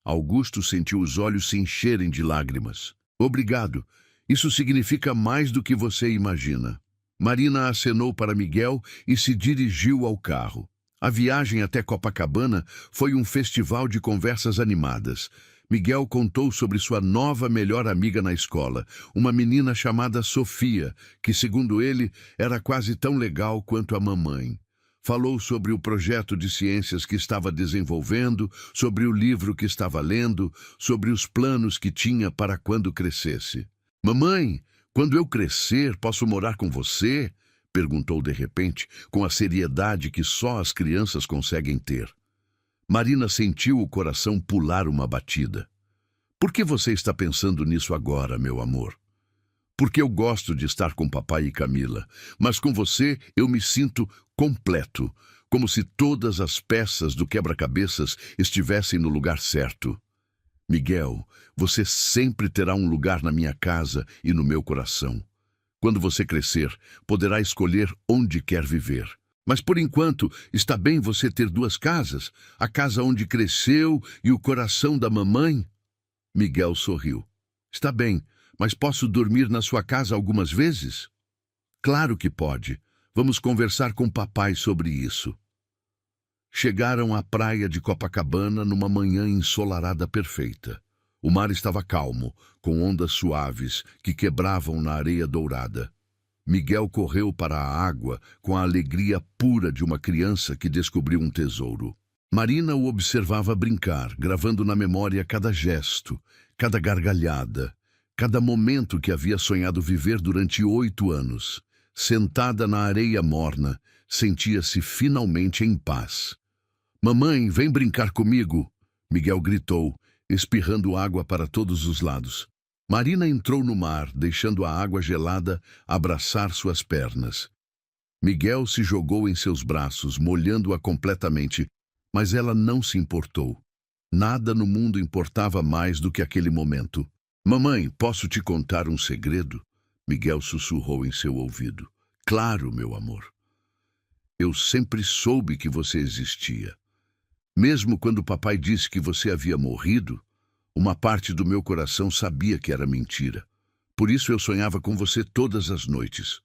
Augusto sentiu os olhos se encherem de lágrimas. Obrigado. Isso significa mais do que você imagina. Marina acenou para Miguel e se dirigiu ao carro. A viagem até Copacabana foi um festival de conversas animadas. Miguel contou sobre sua nova melhor amiga na escola, uma menina chamada Sofia, que, segundo ele, era quase tão legal quanto a mamãe. Falou sobre o projeto de ciências que estava desenvolvendo, sobre o livro que estava lendo, sobre os planos que tinha para quando crescesse. Mamãe, quando eu crescer, posso morar com você? Perguntou de repente, com a seriedade que só as crianças conseguem ter. Marina sentiu o coração pular uma batida. Por que você está pensando nisso agora, meu amor? Porque eu gosto de estar com papai e Camila, mas com você eu me sinto completo, como se todas as peças do quebra-cabeças estivessem no lugar certo. Miguel, você sempre terá um lugar na minha casa e no meu coração. Quando você crescer, poderá escolher onde quer viver. Mas por enquanto, está bem você ter 2 casas, a casa onde cresceu e o coração da mamãe? Miguel sorriu. Está bem, mas posso dormir na sua casa algumas vezes? Claro que pode. Vamos conversar com papai sobre isso. Chegaram à praia de Copacabana numa manhã ensolarada perfeita. O mar estava calmo, com ondas suaves que quebravam na areia dourada. Miguel correu para a água com a alegria pura de uma criança que descobriu um tesouro. Marina o observava brincar, gravando na memória cada gesto, cada gargalhada, cada momento que havia sonhado viver durante 8 anos. Sentada na areia morna, sentia-se finalmente em paz. Mamãe, vem brincar comigo, Miguel gritou, espirrando água para todos os lados. Marina entrou no mar, deixando a água gelada abraçar suas pernas. Miguel se jogou em seus braços, molhando-a completamente, mas ela não se importou. Nada no mundo importava mais do que aquele momento. Mamãe, posso te contar um segredo? Miguel sussurrou em seu ouvido. Claro, meu amor. Eu sempre soube que você existia. Mesmo quando papai disse que você havia morrido, uma parte do meu coração sabia que era mentira. Por isso eu sonhava com você todas as noites.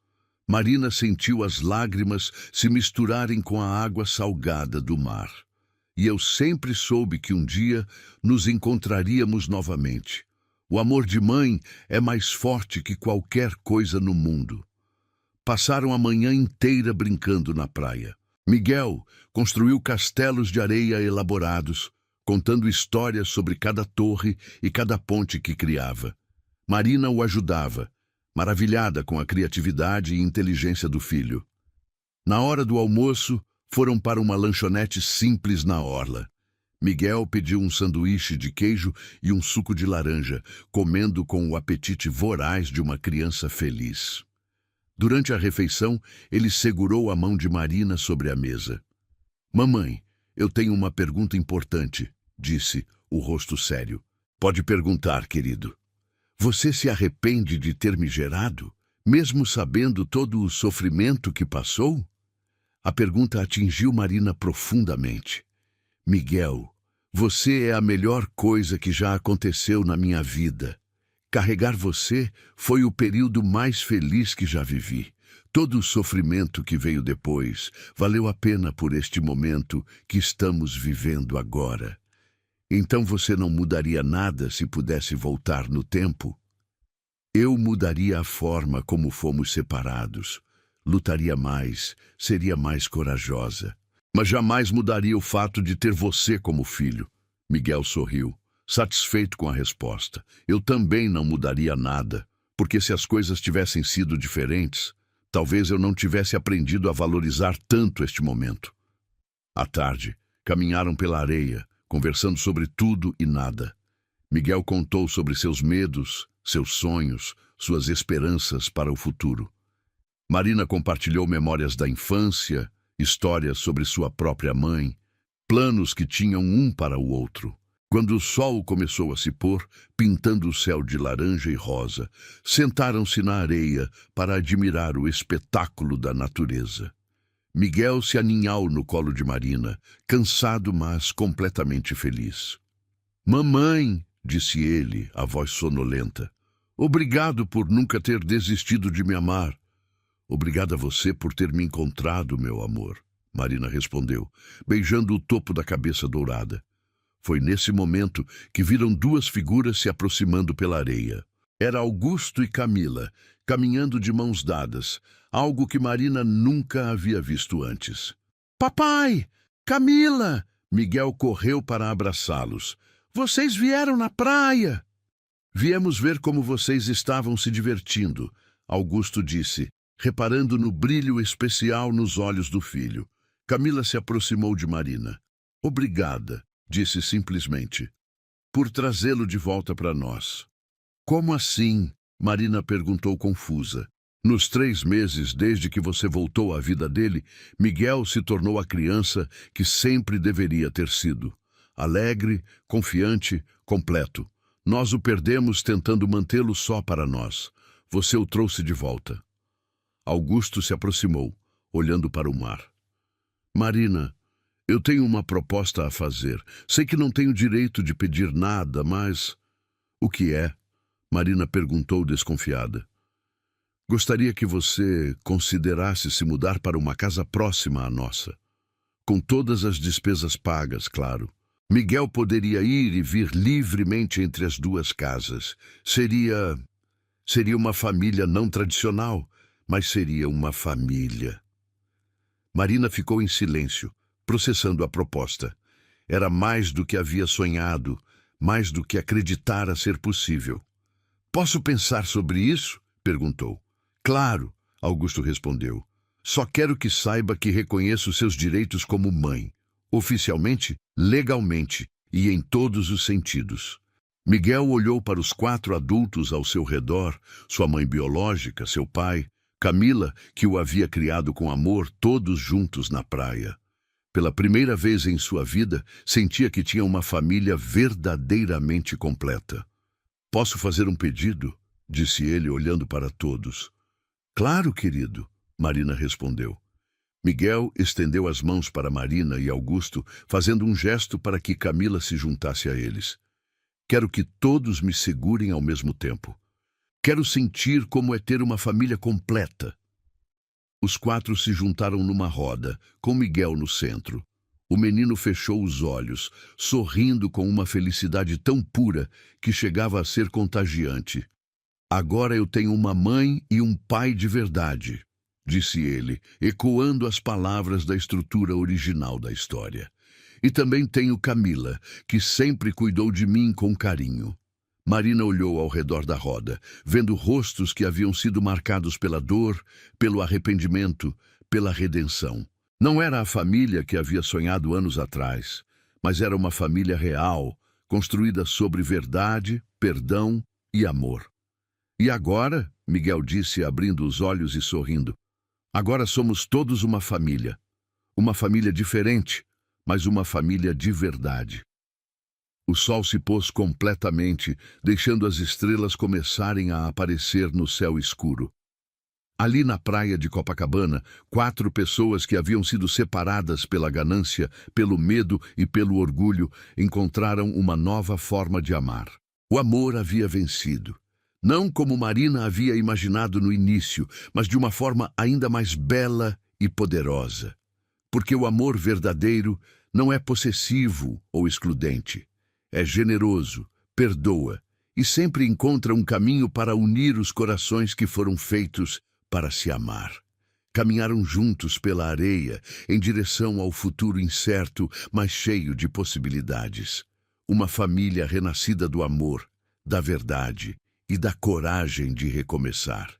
Marina sentiu as lágrimas se misturarem com a água salgada do mar. E eu sempre soube que um dia nos encontraríamos novamente. O amor de mãe é mais forte que qualquer coisa no mundo. Passaram a manhã inteira brincando na praia. Miguel construiu castelos de areia elaborados, contando histórias sobre cada torre e cada ponte que criava. Marina o ajudava, maravilhada com a criatividade e inteligência do filho. Na hora do almoço, Foram para uma lanchonete simples na orla. Miguel pediu um sanduíche de queijo e um suco de laranja, comendo com o apetite voraz de uma criança feliz. Durante a refeição, ele segurou a mão de Marina sobre a mesa. Mamãe, eu tenho uma pergunta importante, disse, o rosto sério. Pode perguntar, querido. Você se arrepende de ter me gerado, mesmo sabendo todo o sofrimento que passou? A pergunta atingiu Marina profundamente. Miguel, você é a melhor coisa que já aconteceu na minha vida. Carregar você foi o período mais feliz que já vivi. Todo o sofrimento que veio depois valeu a pena por este momento que estamos vivendo agora. Então você não mudaria nada se pudesse voltar no tempo? Eu mudaria a forma como fomos separados. Lutaria mais, seria mais corajosa. Mas jamais mudaria o fato de ter você como filho. Miguel sorriu, satisfeito com a resposta. Eu também não mudaria nada, porque se as coisas tivessem sido diferentes, talvez eu não tivesse aprendido a valorizar tanto este momento. À tarde, caminharam pela areia, conversando sobre tudo e nada. Miguel contou sobre seus medos, seus sonhos, suas esperanças para o futuro. Marina compartilhou memórias da infância, histórias sobre sua própria mãe, planos que tinham um para o outro. Quando o sol começou a se pôr, pintando o céu de laranja e rosa, sentaram-se na areia para admirar o espetáculo da natureza. Miguel se aninhou no colo de Marina, cansado, mas completamente feliz. Mamãe, disse ele, a voz sonolenta, obrigado por nunca ter desistido de me amar. Obrigado a você por ter me encontrado, meu amor, Marina respondeu, beijando o topo da cabeça dourada. Foi nesse momento que viram duas figuras se aproximando pela areia. Era Augusto e Camila, caminhando de mãos dadas, algo que Marina nunca havia visto antes. Papai! Camila! Miguel correu para abraçá-los. Vocês vieram na praia! Viemos ver como vocês estavam se divertindo, Augusto disse, reparando no brilho especial nos olhos do filho. Camila se aproximou de Marina. Obrigada, disse simplesmente, por trazê-lo de volta para nós. Como assim? Marina perguntou confusa. Nos 3 meses desde que você voltou à vida dele, Miguel se tornou a criança que sempre deveria ter sido. Alegre, confiante, completo. Nós o perdemos tentando mantê-lo só para nós. Você o trouxe de volta. Augusto se aproximou, olhando para o mar. Marina, eu tenho uma proposta a fazer. Sei que não tenho direito de pedir nada, mas... O que é? Marina perguntou desconfiada. Gostaria que você considerasse se mudar para uma casa próxima à nossa. Com todas as despesas pagas, claro. Miguel poderia ir e vir livremente entre as duas casas. Seria uma família não tradicional, mas seria uma família. Marina ficou em silêncio, processando a proposta. Era mais do que havia sonhado, mais do que acreditara ser possível. Posso pensar sobre isso? Perguntou. Claro, Augusto respondeu. Só quero que saiba que reconheço seus direitos como mãe. Oficialmente, legalmente e em todos os sentidos. Miguel olhou para os 4 adultos ao seu redor, sua mãe biológica, seu pai, Camila, que o havia criado com amor, todos juntos na praia. Pela primeira vez em sua vida, sentia que tinha uma família verdadeiramente completa. Posso fazer um pedido? Disse ele, olhando para todos. Claro, querido, Marina respondeu. Miguel estendeu as mãos para Marina e Augusto, fazendo um gesto para que Camila se juntasse a eles. Quero que todos me segurem ao mesmo tempo. Quero sentir como é ter uma família completa. Os 4 se juntaram numa roda, com Miguel no centro. O menino fechou os olhos, sorrindo com uma felicidade tão pura que chegava a ser contagiante. Agora eu tenho uma mãe e um pai de verdade, disse ele, ecoando as palavras da estrutura original da história. E também tenho Camila, que sempre cuidou de mim com carinho. Marina olhou ao redor da roda, vendo rostos que haviam sido marcados pela dor, pelo arrependimento, pela redenção. Não era a família que havia sonhado anos atrás, mas era uma família real, construída sobre verdade, perdão e amor. E agora, Miguel disse, abrindo os olhos e sorrindo, agora somos todos uma família. Uma família diferente, mas uma família de verdade. O sol se pôs completamente, deixando as estrelas começarem a aparecer no céu escuro. Ali na praia de Copacabana, 4 pessoas que haviam sido separadas pela ganância, pelo medo e pelo orgulho, encontraram uma nova forma de amar. O amor havia vencido. Não como Marina havia imaginado no início, mas de uma forma ainda mais bela e poderosa. Porque o amor verdadeiro não é possessivo ou excludente. É generoso, perdoa e sempre encontra um caminho para unir os corações que foram feitos para se amar. Caminharam juntos pela areia em direção ao futuro incerto, mas cheio de possibilidades. Uma família renascida do amor, da verdade e da coragem de recomeçar.